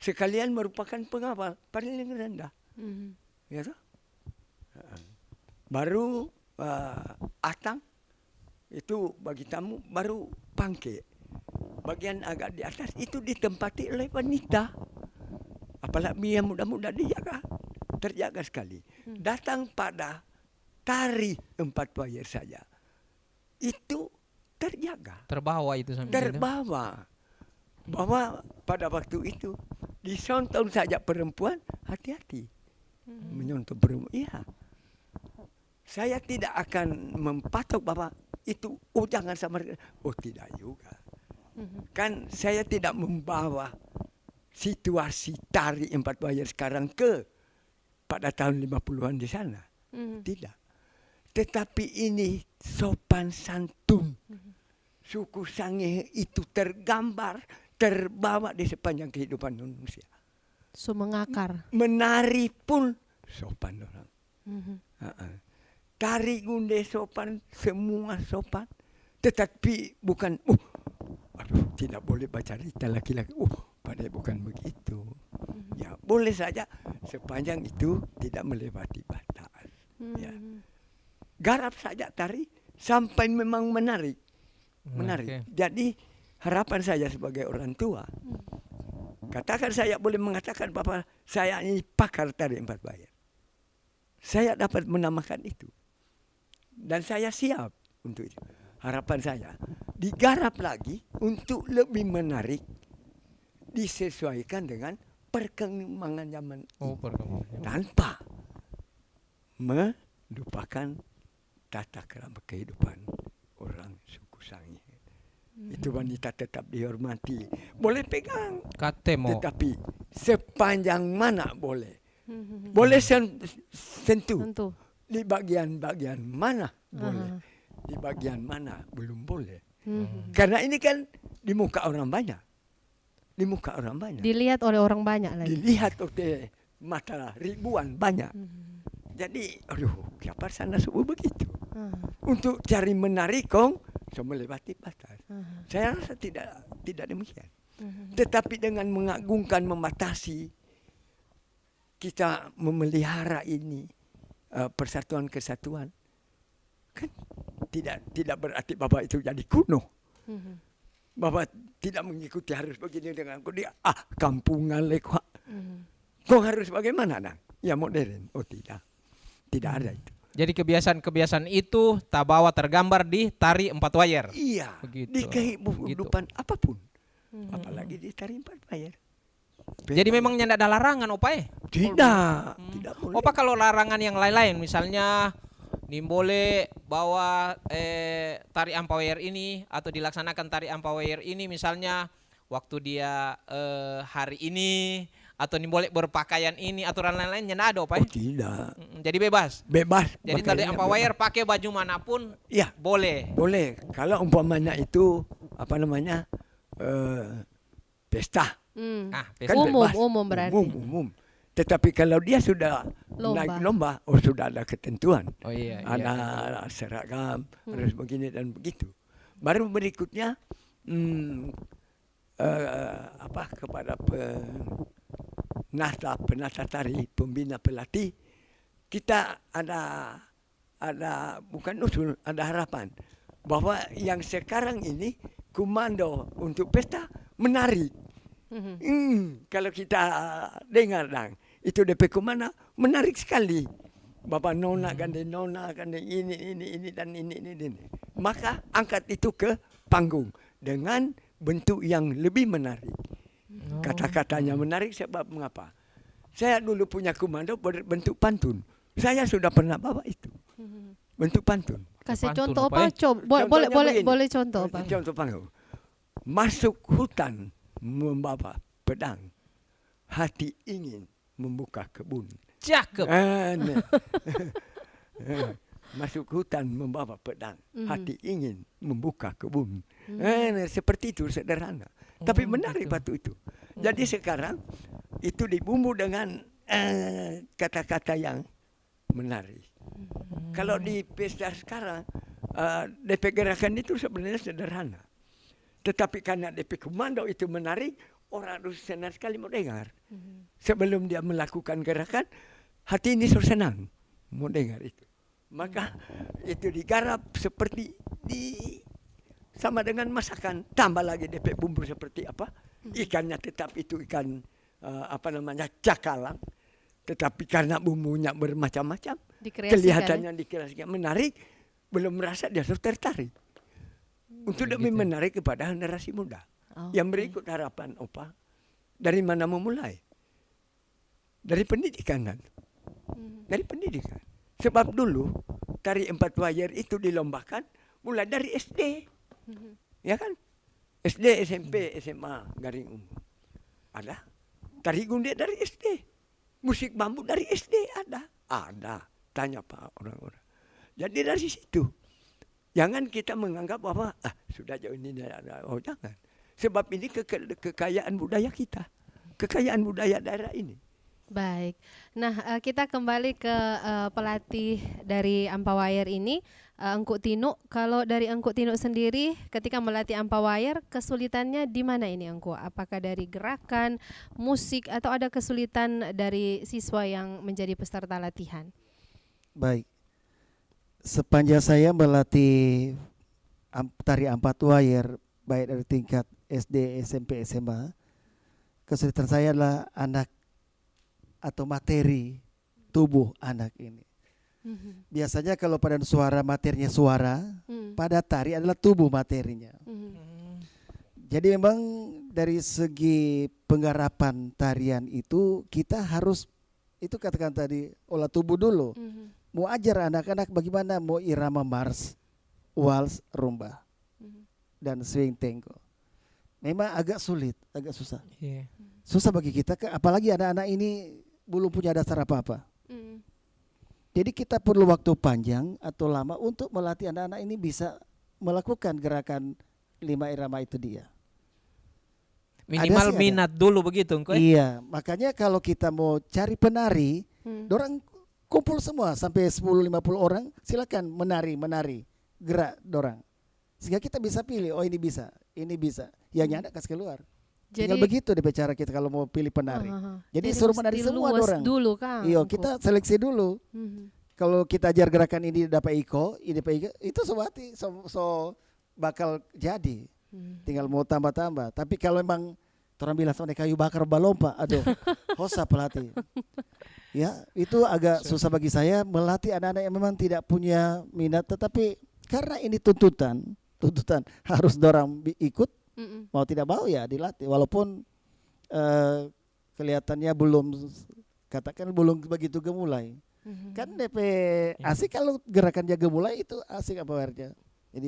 Sekalian merupakan pengawal paling rendah. Ya toh? Baru Atang itu bagi tamu, baru Pangke. Bagian agak di atas itu ditempati oleh wanita. Apalagi yang muda-muda terjaga sekali. Datang pada tari 4 wayar saja, itu terjaga. Terbawa itu sampai Terbawa. Bahwa pada waktu itu disonton saja perempuan, hati-hati. Menyontoh perempuan, iya. Saya tidak akan mempatok bahwa itu, jangan sama. Tidak juga. Kan saya tidak membawa situasi tari 4 wayar sekarang pada tahun 50-an di sana. Tidak. Tetapi ini sopan santun. Suku Sange itu tergambar, terbawa di sepanjang kehidupan manusia. Mengakar. Menari pun sopan orang. Tari gunde sopan, semua sopan. Tetapi bukan, tidak boleh baca cerita laki-laki. Padahal bukan begitu. Ya, boleh saja sepanjang itu tidak melewati batas. Ya. Garap saja tari sampai memang menarik. Okay. Jadi harapan saya sebagai orang tua, katakan saya boleh mengatakan bahwa saya ini pakar tari 4 wayar. Saya dapat menamakan itu. Dan saya siap untuk itu. Harapan saya digarap lagi untuk lebih menarik, disesuaikan dengan perkembangan zaman ini. Tanpa melupakan tata kerama kehidupan orang suku Sange. Itu wanita tetap dihormati. Boleh pegang. Tetapi sepanjang mana boleh. Boleh sentuh. Di bagian-bagian mana boleh. Di bagian mana belum boleh. Karena ini kan di muka orang banyak. Dilihat oleh orang banyak lagi. Dilihat oleh mata ribuan banyak. Jadi, siapa sana subuh begitu. Untuk cari menarik melewati batas. Saya rasa tidak demikian. Tetapi dengan mengagungkan, membatasi, kita memelihara ini persatuan kesatuan, kan tidak berarti bahwa itu jadi kuno. Bahwa tidak mengikuti harus begini dengan dia kampungan lekwa. Kok harus bagaimana nang? Ya modern. Tidak ada itu. Jadi kebiasaan-kebiasaan itu tabawa tergambar di tari 4 wayar. Iya. Begitu. Di kehidupan apapun. Apalagi di tari 4 wayar. Jadi memang tidak ada larangan Tidak boleh. Opa kalau larangan yang lain-lain, misalnya boleh bawa tari ampawayar ini atau dilaksanakan tari ampawayar ini misalnya waktu dia hari ini, atau boleh berpakaian ini, aturan lain-lain tidak ada Opa? Tidak. Jadi bebas. Jadi tari ampawayar pakai baju manapun boleh. Boleh. Kalau umpamanya itu pesta. Pesta. Umum berarti. Umum. Tetapi kalau dia sudah naik lomba, sudah ada ketentuan. Ada seragam, harus begini dan begitu. Baru berikutnya kepada penata tari, pembina pelatih, kita ada bukan usul, ada harapan bahwa yang sekarang ini komando untuk pesta menari. Kalau kita dengar itu DP komando menarik sekali. Bapak nona kan ini dan ini. Maka angkat itu ke panggung dengan bentuk yang lebih menarik. Kata-katanya menarik sebab mengapa? Saya dulu punya komando berbentuk pantun. Saya sudah pernah bawa itu. Bentuk pantun. Kasih Pantun contoh apa, apa? Coba Contohnya begini. boleh contoh apa? Contoh panggung. Masuk hutan membawa pedang. Hati ingin membuka kebun. Cakep. Masuk hutan membawa pedang. Hati ingin membuka kebun. Seperti itu sederhana. Tapi menarik batu itu. Jadi sekarang itu dibumbu dengan kata-kata yang menarik. Kalau di pesta sekarang DP gerakan itu sebenarnya sederhana. Tetapi karena DP komando itu menarik, orang harus senang sekali mau dengar. Sebelum dia melakukan gerakan, hati ini sudah senang mau dengar itu. Maka itu digarap seperti sama dengan masakan. Tambah lagi DP bumbu seperti apa? Ikannya tetap itu ikan cakalang. Tetapi karena bumbunya bermacam-macam, kelihatannya dikreasikan menarik, belum merasa dia sudah tertarik. Untuk lebih menarik kepada generasi muda. Yang berikut harapan Opa, dari mana memulai? Dari pendidikan kan? Dari pendidikan. Sebab dulu tari 4 wayar itu dilombakan mulai dari SD. Ya kan? SD, SMP, SMA, garing umum. Ada. Tari gunde dari SD. Musik bambu dari SD ada. Ada. Tanya Pak orang-orang. Jadi dari situ. Jangan kita menganggap bahwa sudah jauh ini ada. Oh jangan. Sebab ini kekayaan budaya kita. Kekayaan budaya daerah ini. Baik. Nah, kita kembali ke pelatih dari Ampawayar ini, Engku Tinu. Kalau dari Engku Tinu sendiri ketika melatih Ampawayar, kesulitannya di mana ini Engku? Apakah dari gerakan, musik, atau ada kesulitan dari siswa yang menjadi peserta latihan? Baik. Sepanjang saya melatih tari Ampawayar baik dari tingkat SD, SMP, SMA, kesulitan saya adalah anak atau materi tubuh anak ini. Biasanya kalau pada suara materinya suara, pada tari adalah tubuh materinya. Jadi memang dari segi penggarapan tarian itu kita harus, itu katakan tadi, olah tubuh dulu. Mau ajar anak-anak bagaimana mau irama mars, waltz, rumba, dan swing tango. Memang agak sulit, agak susah. Susah bagi kita, apalagi anak-anak ini belum punya dasar apa-apa. Jadi kita perlu waktu panjang atau lama untuk melatih anak-anak ini bisa melakukan gerakan 5 irama itu dia. Minimal minat dulu begitu, Engko. Iya, makanya kalau kita mau cari penari, dorang kumpul semua sampai 10-50 orang, silakan menari, gerak dorang. Sehingga kita bisa pilih, oh ini bisa. Yang nyanda kasih keluar. Tinggal begitu deh cara kita kalau mau pilih penari. Jadi suruh menari semua dorang. Dulu kan. Iya, kita seleksi dulu. Kalau kita ajar gerakan ini dapat iko, itu sebati so bakal jadi. Tinggal mau tambah-tambah. Tapi kalau memang orang bilang soalnya kayu bakar balompa, aduh, hosa pelatih. Ya, itu agak susah bagi saya melatih anak-anak yang memang tidak punya minat, tetapi karena ini tuntutan harus dorang ikut, mau tidak mau ya dilatih, walaupun kelihatannya belum begitu gemulai. Kan DP asik kalau gerakannya gemulai itu asik apa warnya. Jadi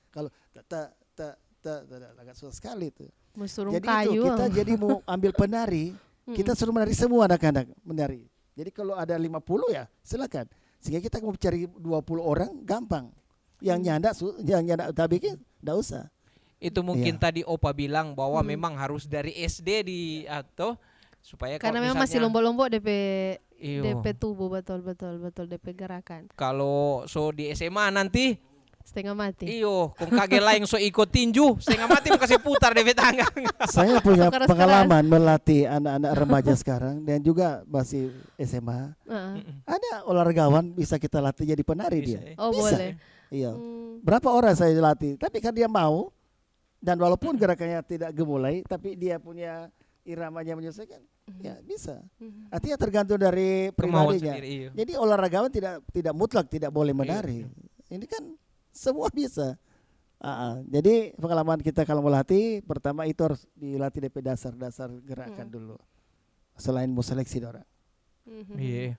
kalau agak susah sekali itu. Jadi kayu. itu kita jadi mau ambil penari, kita suruh menari semua anak-anak menari. Jadi kalau ada 50 ya silakan. Sehingga kita mau cari 20 orang gampang. Yang nyanda tapi enggak usah. Itu mungkin tadi Opa bilang bahwa memang harus dari SD atau supaya karena memang masih lombok-lombok DP tubuh betul DP gerakan. Kalau di SMA nanti setengah mati. Iyo, kung kage lain so ikut tinju, setengah mati mau kasih putar DP tangga. Saya punya pengalaman melatih anak-anak remaja sekarang dan juga masih SMA. Ada olahragawan bisa kita latih jadi penari bisa, dia. Oh bisa. Boleh. Iya. Berapa orang saya latih, tapi kan dia mau dan walaupun gerakannya tidak gemulai, tapi dia punya iramanya menyesuaikan, Ya bisa. Artinya tergantung dari Kemauan pribadinya. sendiri, iya. Jadi olahragawan tidak mutlak tidak boleh menari. Ini kan semua bisa. Jadi pengalaman kita kalau melatih, pertama itu harus dilatih DP dasar gerakan dulu. Selain mau seleksi orang. Iya.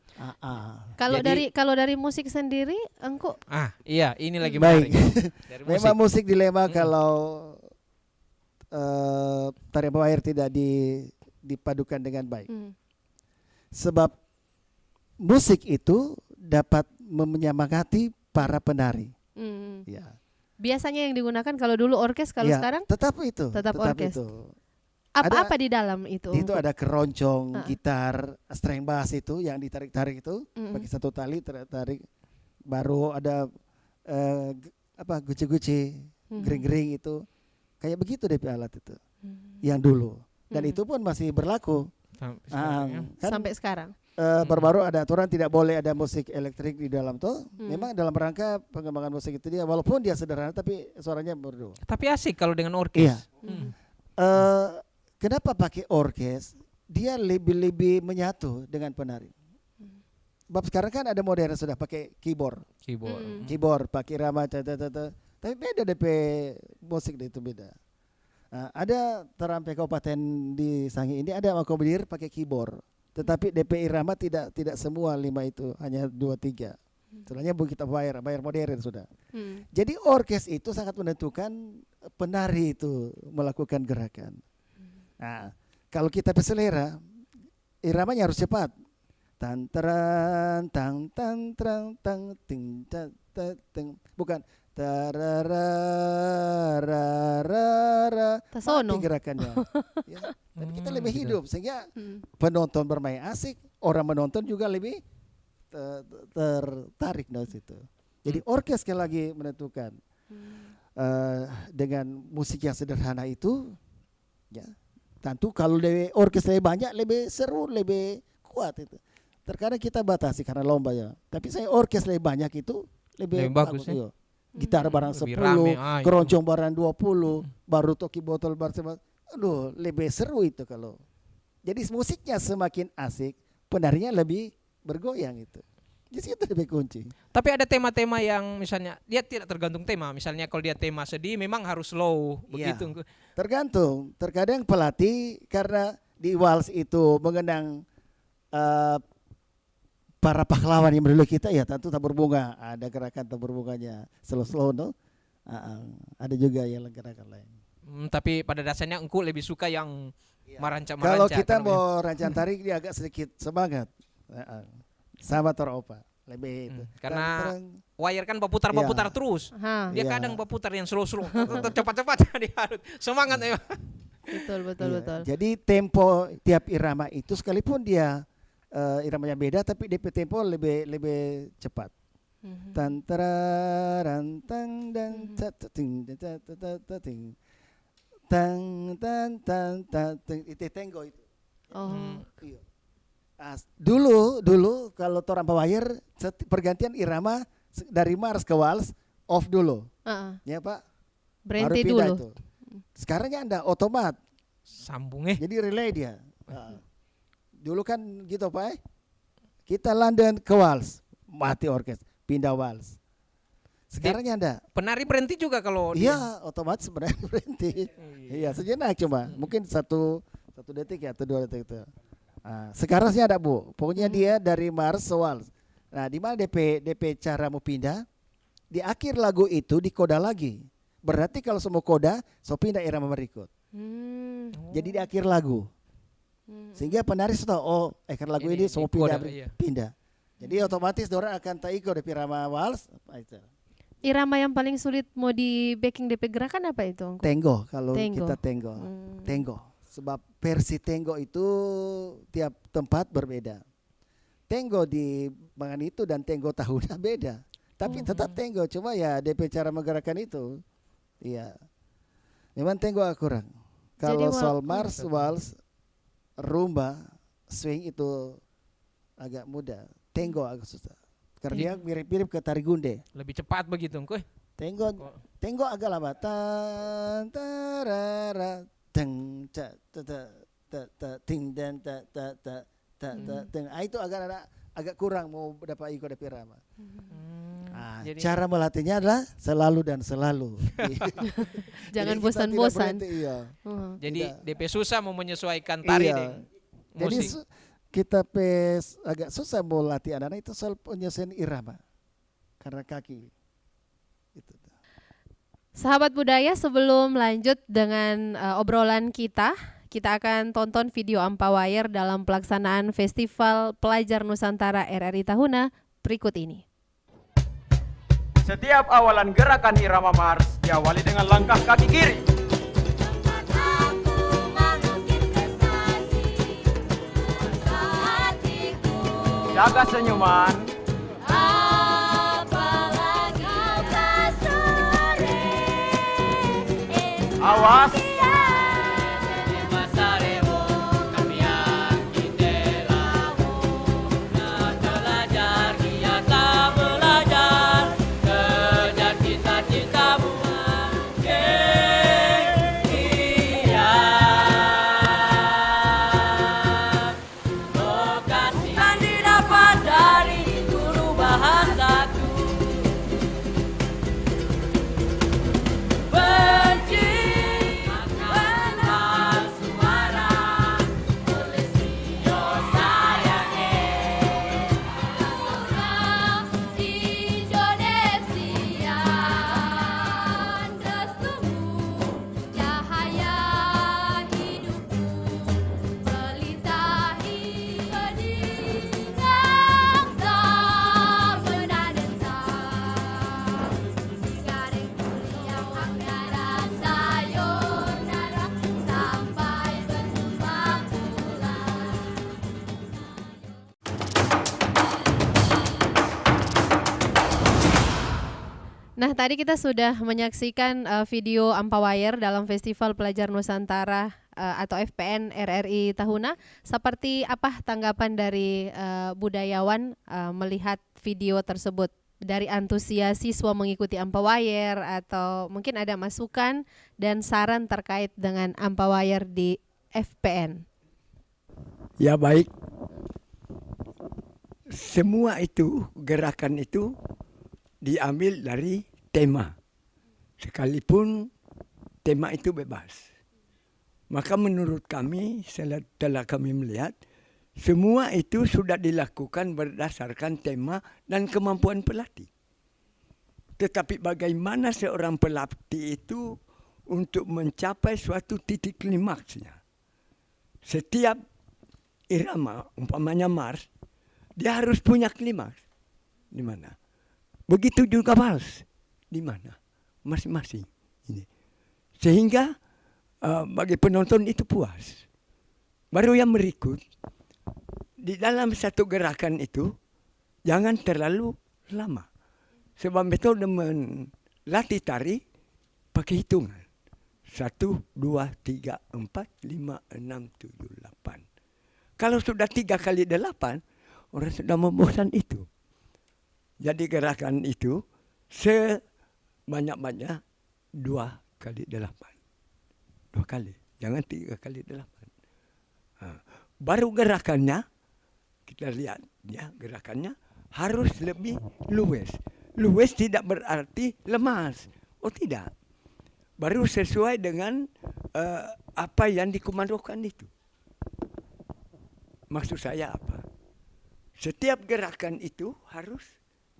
Kalau dari musik sendiri, engkau Iya, ini lagi Baik. menarik. Dari Memang musik dilema kalau tarian bawah air tidak dipadukan dengan baik. Sebab musik itu dapat menyemangati para penari. Ya. Biasanya yang digunakan kalau dulu orkes, kalau Ya, sekarang tetap itu. tetap orkes. Itu. Apa di dalam itu? Itu ada keroncong, gitar, string bass itu yang ditarik-tarik itu pakai satu tali tarik. Baru ada guci-guci, gering-gering itu. Kayak begitu DP alat itu. Yang dulu. Dan itu pun masih berlaku. Sampai sekarang. Baru-baru ada aturan tidak boleh ada musik elektrik di dalam tuh. Memang dalam rangka pengembangan musik itu dia walaupun dia sederhana tapi suaranya merdu. Tapi asik kalau dengan orkes. Iya. Kenapa pakai orkes? Dia lebih menyatu dengan penari. Bab sekarang kan ada modern sudah pakai keyboard. Keyboard pakai irama tapi beda DP musik itu beda. Ada terampai kabupaten di Sangi ini ada akomodir pakai keyboard. Tetapi DP irama tidak semua 5 itu, hanya 2-3. Setelahnya kita bayar modern sudah. Jadi orkes itu sangat menentukan penari itu melakukan gerakan. Nah, kalau kita berselera, iramanya harus cepat. Tan taran tang tang tang tang ting tang bukan tararararara mati gerakannya. Ya. Tapi kita lebih hidup sehingga penonton bermain asik, orang menonton juga lebih tertarik dari situ. Jadi orkes sekali lagi menentukan dengan musik yang sederhana itu, ya tentu kalau orkes lebih banyak lebih seru, lebih kuat itu. Terkadang kita batasi karena lomba ya. Tapi saya orkes lebih banyak itu lebih bagus ya. Gitar barang 10, keroncong barang 20, baru toki botol barang. Aduh, lebih seru itu kalau. Jadi musiknya semakin asik, penarinya lebih bergoyang itu. Jadi itu lebih kunci. Tapi ada tema-tema yang misalnya dia tidak tergantung tema. Misalnya kalau dia tema sedih memang harus slow begitu. Tergantung. Terkadang pelatih karena di waltz itu mengenang para pahlawan yang berdulu kita ya tentu tabur bunga. Ada gerakan tabur bunganya slow-slow no. Ada juga yang gerakan lain. Tapi pada dasarnya engkau lebih suka yang merancang-merancang. Kalau kita mau rancang tarik dia agak sedikit semangat. Sama Toropa lebih itu. Karena wire kan berputar terus. Dia kadang berputar yang slow-slow. Cepat-cepat diharut. Semangat ya. Betul. Jadi tempo tiap irama itu sekalipun dia iramanya beda tapi DP tempo lebih cepat. Tantararan tang dan ting ting tang tan tan itu tenggo itu. Iya. Dulu kalau torang Pawayir pergantian irama dari Mars ke Waltz off dulu. Ya Pak. Berhenti dulu. Itu. Sekarangnya ada otomat. Sambung Jadi relay dia. Dulu kan gitu Pak. Kita London ke Waltz, mati orkes, pindah Waltz. Sekarangnya ada. Penari berhenti juga kalau iya, otomatis sebenarnya berhenti. Iya, sejenak cuma. Mungkin satu detik ya atau 2 detik itu. Sekarang sih ada Bu. Pokoknya dia dari Mars ke Waltz. Nah, di mana DP cara mau pindah? Di akhir lagu itu dikoda lagi. Berarti kalau semua koda, so pindah irama berikut. Jadi di akhir lagu. Sehingga penari sudah karena lagu ini semua pindah. Jadi otomatis orang akan tak ikut DP irama Waltz. Irama yang paling sulit mau di backing DP gerakan apa itu? Tenggo kalau kita tenggo. Tenggo. Sebab versi tenggo itu tiap tempat berbeda. Tenggo di Bangan itu dan tenggo tahunnya beda. Tapi tetap tenggo, cuma ya DP cara menggerakkan itu. Iya. Memang tenggo kurang. Kalau soal Mars, Waltz, rumba, swing itu agak mudah. Tenggo agak susah. Karena dia mirip-mirip ke tari gunde. Lebih cepat begitu engkau. Tenggo agak lama. Tan tarara teng ting dan ting. Itu agak kurang mau dapat ikut dari irama. Jadi- Cara melatihnya adalah selalu dan selalu. Jangan Jadi kita tidak bosan-bosan. berhenti, iya. Jadi Tidak. DP susah mau menyesuaikan tari Iya. dengan Jadi musik. kita agak susah mau latih anak-anak itu soal penyelesaian irama karena kaki. Itu. Sahabat budaya, sebelum lanjut dengan obrolan kita akan tonton video Ampawire dalam pelaksanaan Festival Pelajar Nusantara RRI Tahuna berikut ini. Setiap awalan gerakan irama Mars diawali dengan langkah kaki kiri. Jaga senyuman. Awas. Bukan didapat dari guru bahasaku. Benci benar suara oleh sio sayange. Indonesia destumu cahaya hidupku melitahi keningang tak menadenta gareng yang anggaran sayonara sampai berjumpa pulang. Nah, tadi kita sudah menyaksikan video Ampawire dalam Festival Pelajar Nusantara atau FPN RRI Tahuna. Seperti apa tanggapan dari budayawan melihat video tersebut? Dari antusias siswa mengikuti Ampawire atau mungkin ada masukan dan saran terkait dengan Ampawire di FPN? Ya baik. Semua itu, gerakan itu diambil dari tema. Sekalipun tema itu bebas. Maka menurut kami, setelah kami melihat, semua itu sudah dilakukan berdasarkan tema dan kemampuan pelatih. Tetapi bagaimana seorang pelatih itu untuk mencapai suatu titik klimaksnya. Setiap irama, umpamanya Mars, dia harus punya klimaks. Di mana? Begitu juga vals. Di mana? Masing-masing. Ini. Sehingga bagi penonton itu puas. Baru yang berikut, di dalam satu gerakan itu, jangan terlalu lama. Sebab metode melatih tari pakai hitungan. 1, 2, 3, 4, 5, 6, 7, 8. Kalau sudah 3 kali 8, orang sudah membosan itu. Jadi gerakan itu sebanyak-banyak 2 kali 8. 2 kali, jangan 3 kali 8. Baru gerakannya, kita lihat ya gerakannya harus lebih luwes. Luwes tidak berarti lemas. Oh tidak. Baru sesuai dengan apa yang dikomandokan itu. Maksud saya apa? Setiap gerakan itu harus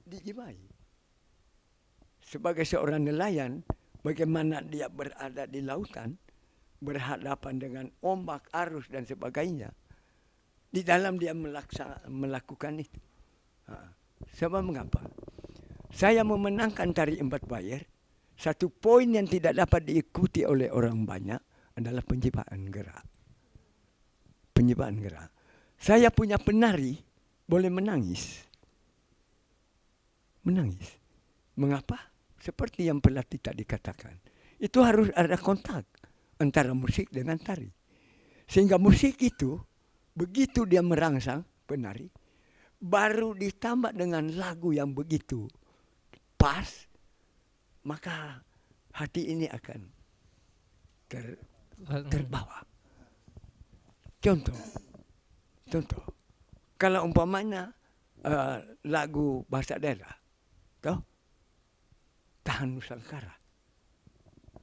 dijiwai. Sebagai seorang nelayan, bagaimana dia berada di lautan, berhadapan dengan ombak, arus dan sebagainya. Di dalam dia melakukan itu. Sebab mengapa? Saya memenangkan tari Ampawire. Satu poin yang tidak dapat diikuti oleh orang banyak adalah penjiwaan gerak. Penjiwaan gerak. Saya punya penari boleh menangis. Menangis. Mengapa? Seperti yang pelatih tadi katakan. Itu harus ada kontak antara musik dengan tari. Sehingga musik itu, begitu dia merangsang penari, baru ditambah dengan lagu yang begitu pas, maka hati ini akan terbawa. Contoh. Kalau umpamanya lagu bahasa daerah, toh tahan Nusantara,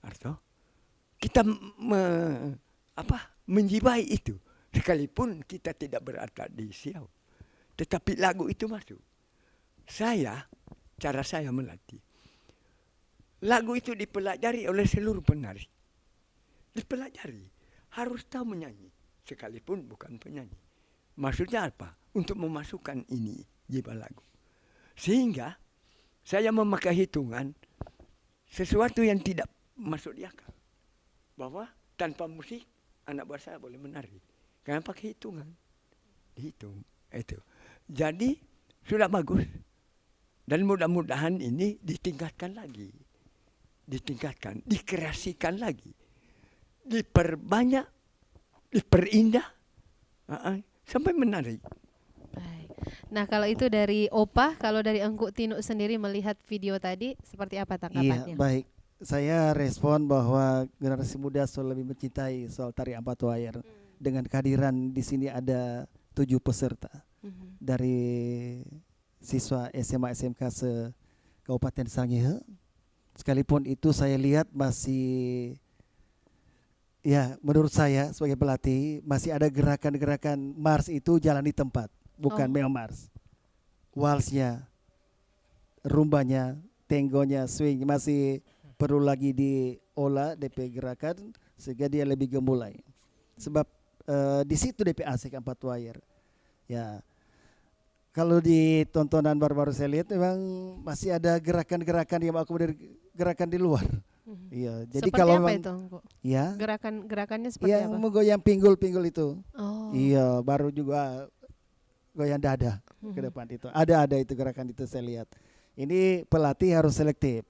atau kita menjiwai itu, sekalipun kita tidak bertradisi, tetapi lagu itu masuk. Cara saya melatih, lagu itu dipelajari oleh seluruh penari, dipelajari, harus tahu menyanyi, sekalipun bukan penyanyi. Maksudnya apa? Untuk memasukkan ini jiwa lagu. Sehingga saya memakai hitungan sesuatu yang tidak masuk di akal. Bahwa tanpa musik anak buah saya boleh menari. Karena pakai hitungan. Dihitung. Itu. Jadi sudah bagus. Dan mudah-mudahan ini ditingkatkan lagi. Ditingkatkan. Dikreasikan lagi. Diperbanyak. Diperindah. Sampai menarik. Baik. Nah kalau itu dari Opa, kalau dari Engku Tinu sendiri melihat video tadi seperti apa tanggapannya? Iya, baik. Saya respon bahwa generasi muda selalu lebih mencintai soal tari Ampatu Air. Dengan kehadiran di sini ada 7 peserta dari siswa SMA SMK se-Kabupaten Sangihe. Sekalipun itu saya lihat masih, ya menurut saya sebagai pelatih masih ada gerakan-gerakan mars itu jalan di tempat, bukan memang mars. Walsnya, rumbanya, tenggonya, swing masih perlu lagi diolah DP gerakan sehingga dia lebih gemulai. Sebab di situ DP asik Ampatu Air. Ya. Kalau di tontonan baru-baru saya lihat memang masih ada gerakan-gerakan yang mengakomodir gerakan di luar. Iya, jadi Seperti kalau apa memang, itu Engku? ya, Gerakannya seperti yang apa? menggoyang pinggul-pinggul itu. Oh. Iya, baru juga goyang dada ke depan itu. Ada itu gerakan itu saya lihat. Ini pelatih harus selektif.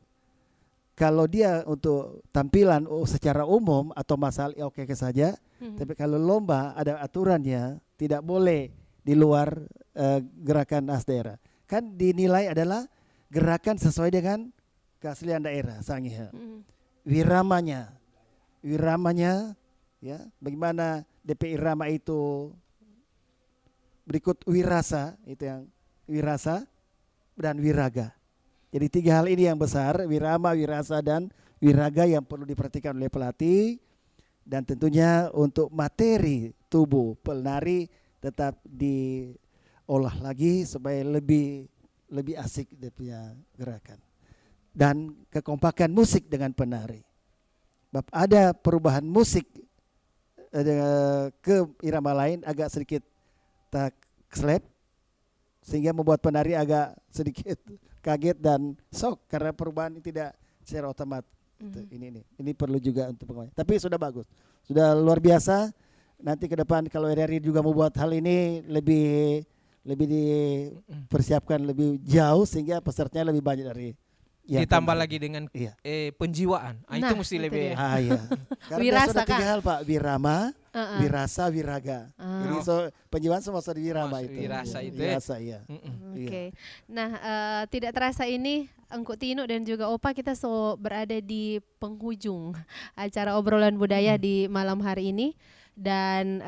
Kalau dia untuk tampilan secara umum atau masal ya oke saja. Tapi kalau lomba ada aturannya, tidak boleh di luar gerakan khas daerah. Kan dinilai adalah gerakan sesuai dengan keaslian daerah Sangihe. Wiramanya, ya, bagaimana DP irama itu berikut wirasa, itu yang wirasa dan wiraga. Jadi 3 hal ini yang besar, wirama, wirasa dan wiraga yang perlu diperhatikan oleh pelatih. Dan tentunya untuk materi tubuh penari tetap diolah lagi supaya lebih asik dia punya gerakan. Dan kekompakan musik dengan penari. Ada perubahan musik ke irama lain agak sedikit tak slap sehingga membuat penari agak sedikit kaget dan shock karena perubahan ini tidak secara otomatis. Ini perlu juga untuk pengawasan. Tapi sudah bagus, sudah luar biasa. Nanti ke depan kalau RRI juga membuat hal ini lebih dipersiapkan lebih jauh sehingga pesertanya lebih banyak dari ditambah lagi dengan penjiwaan. Itu mesti itu lebih. dia. Iya. Karena Wirasa, sudah 3 Kak. hal Pak, wirama, wirasa, wiraga. Jadi penjiwaan semua sudah wirama Masuk itu. wirasa itu. Wirasa, iya. Oke. Nah, tidak terasa ini Engku Tinu dan juga Opa kita berada di penghujung acara obrolan budaya di malam hari ini. Dan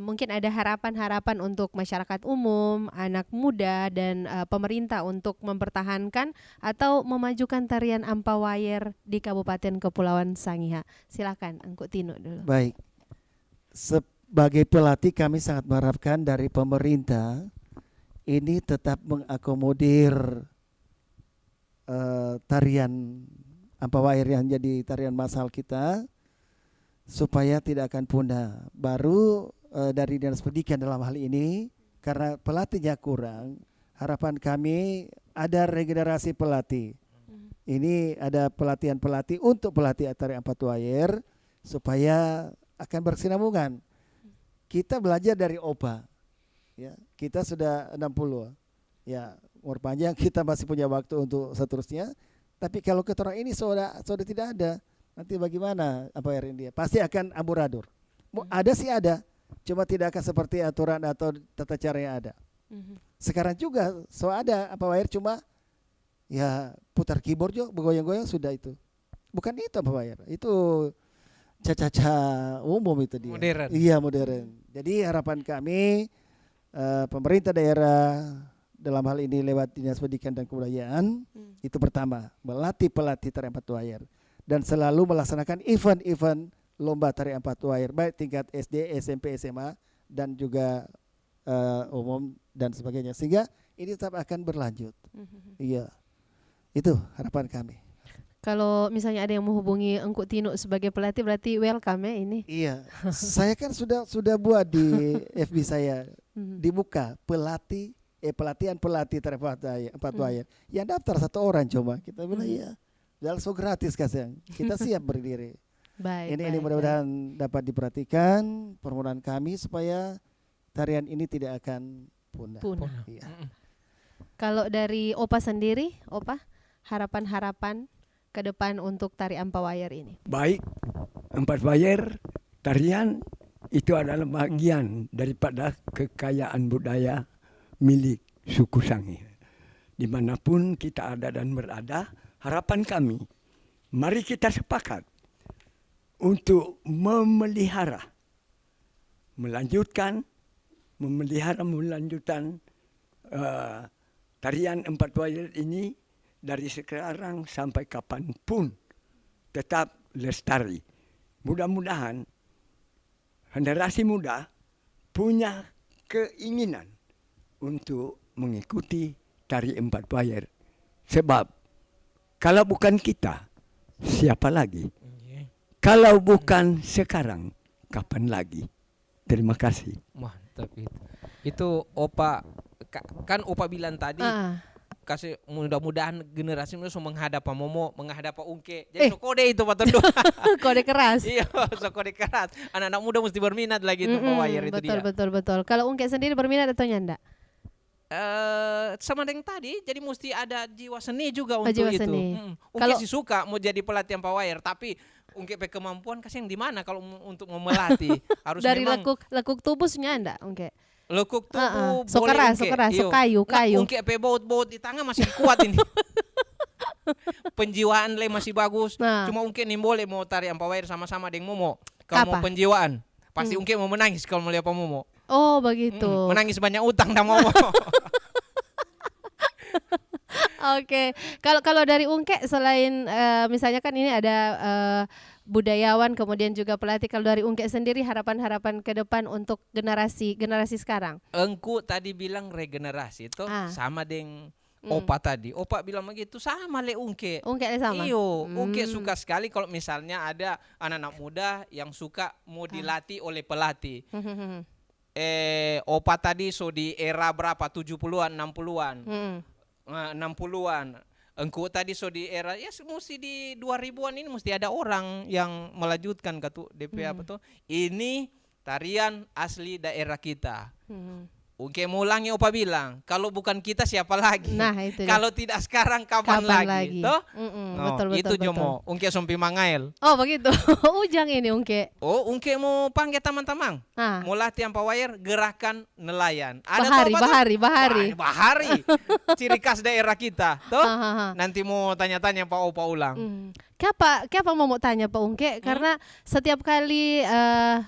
mungkin ada harapan-harapan untuk masyarakat umum, anak muda dan pemerintah untuk mempertahankan atau memajukan tarian Ampawayer di Kabupaten Kepulauan Sangihe. Silakan Engku Tinu dulu. Baik. Sebagai pelatih kami sangat mengharapkan dari pemerintah ini tetap mengakomodir tarian Ampawayer yang jadi tarian masal kita supaya tidak akan punah. Baru dari Dinas Pendidikan dalam hal ini karena pelatihnya kurang, harapan kami ada regenerasi pelatih. Ini ada pelatihan-pelatih untuk pelatih tari Ampatu Air supaya akan berkesinambungan. Kita belajar dari Opa. Ya, kita sudah 60. Ya, umur panjang kita masih punya waktu untuk seterusnya. Tapi kalau ketorang ini sudah tidak ada, nanti bagaimana Ampawayer dia? Pasti akan amburadul. Ada sih ada, cuma tidak akan seperti aturan atau tata cara yang ada. Sekarang juga ada Ampawayer cuma ya putar keyboard juga, bergoyang-goyang sudah itu. Bukan itu Ampawayer. Itu caca umum itu dia. Modern. Iya, modern. Jadi harapan kami pemerintah daerah dalam hal ini lewat Dinas Pendidikan dan Kebudayaan itu pertama melatih pelatih tari ampat wayar dan selalu melaksanakan event-event lomba tari ampat wayar baik tingkat SD, SMP, SMA dan juga umum dan sebagainya sehingga ini tetap akan berlanjut. Iya. Itu harapan kami. Kalau misalnya ada yang menghubungi Engku Tino sebagai pelatih berarti welcome ya ini. Iya. Saya kan sudah buat di FB saya dibuka pelatihan pelatih tari ampat wayar. Yang daftar 1 orang cuma. Kita bilang iya. Langsung gratis kasih. Kita siap berdiri. Baik. Ini mudah-mudahan dapat diperhatikan permohonan kami supaya tarian ini tidak akan punah. Iya. Kalau dari Opa sendiri, Opa, harapan-harapan ke depan untuk tari ampawayar ini? Baik, ampat wayar tarian itu adalah bagian daripada kekayaan budaya milik suku Sangih. Dimanapun kita ada dan berada, harapan kami, mari kita sepakat untuk memelihara, melanjutkan tarian ampat wayar ini dari sekarang sampai kapanpun tetap lestari. Mudah-mudahan generasi muda punya keinginan untuk mengikuti tari ampat wayar. Sebab kalau bukan kita, siapa lagi? Kalau bukan sekarang, kapan lagi? Terima kasih. Mantap itu. Itu Opa kan Opa bilang tadi kasih mudah-mudahan generasi muda menghadap Pak Momo, menghadap Pak Ungke. Jadi kode itu Pak Tondo. Kode keras. Iya, kode keras. Anak-anak muda mesti berminat lagi itu Pak Wayar itu dia. Betul. Kalau Ungke sendiri berminat atau nyanda? Sama dengan tadi, jadi mesti ada jiwa seni juga untuk jiwa itu. Seni. Ungke sih suka mau jadi pelatih Pak Wayar, tapi Ungke kemampuan kasih yang di mana kalau untuk memelatih harus dari memang lekuk tubuhnya anda, Ungke. lekuk tubuh So boleh keras, so kayu. Ungke baut di tangan masih kuat ini. Penjiwaan le masih bagus. Cuma Ungke nih boleh mau tari ampau wayar sama-sama dengan Momo. Kalau mau penjiwaan, pasti Ungke mau menangis kalau melihat Pak Momo. Oh begitu. Menangis banyak utang dah Momo. Oke. Kalau dari Ungke selain misalnya kan ini ada budayawan kemudian juga pelatih, kalau dari Ungke sendiri harapan-harapan ke depan untuk generasi sekarang? Engku tadi bilang regenerasi itu sama dengan Opa tadi. Opa bilang begitu sama le Ungke. Ungke le sama. Iyo, Ungke suka sekali kalau misalnya ada anak-anak muda yang suka mau dilatih oleh pelatih. Opa tadi di era berapa? 70-an, 60-an. 60-an. Engkau tadi di era ya mesti di 2000-an ini mesti ada orang yang melanjutkan DP apa tuh. Ini tarian asli daerah kita. Ungke mulangi Opa bilang, kalau bukan kita siapa lagi? Nah, itu kalau tidak sekarang kapan lagi? Toh? Betul. Itu Jomo, Ungke sompi mangail. Oh begitu. Ujang ini Ungke. Oh, Ungke mau panggil teman-teman. Mau latihan ampau wayar gerakan nelayan. Ada bahari. Ciri khas daerah kita. Toh? Nanti mau tanya-tanya Pak Opa ulang. Kenapa mau tanya Pak Ungke? Karena setiap kali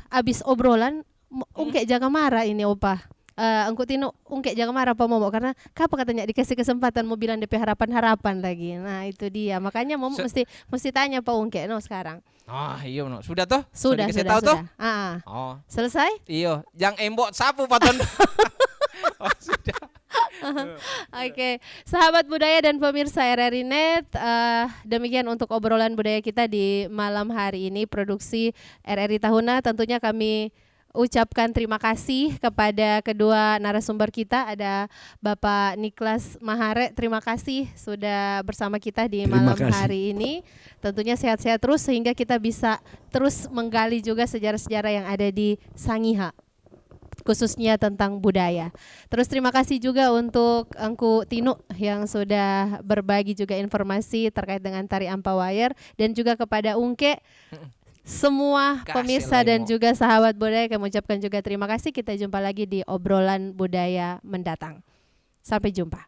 habis obrolan Ungke jangan marah ini Opa. Engku Tino Ungke jangan marah Pak Momo karena katanya dikasih kesempatan mau bilang DP harapan lagi. Nah itu dia, makanya Momo mesti tanya Pak Ungke sekarang. Iya sudah toh? Sudah. Toh? Selesai? Iya, jangan embok sapu Pak Tondo. Sudah. Oke, sahabat budaya dan pemirsa RRI Net, demikian untuk obrolan budaya kita di malam hari ini. Produksi RRI Tahuna, tentunya kami ucapkan terima kasih kepada kedua narasumber kita. Ada Bapak Niklas Mahare, terima kasih sudah bersama kita di malam hari ini. Tentunya sehat-sehat terus sehingga kita bisa terus menggali juga sejarah-sejarah yang ada di Sangiha, khususnya tentang budaya. Terus terima kasih juga untuk Engku Tino yang sudah berbagi juga informasi terkait dengan tari ampau wayar, dan juga kepada Ungke. Semua pemirsa dan juga sahabat budaya kami ucapkan juga terima kasih. Kita jumpa lagi di obrolan budaya mendatang. Sampai jumpa.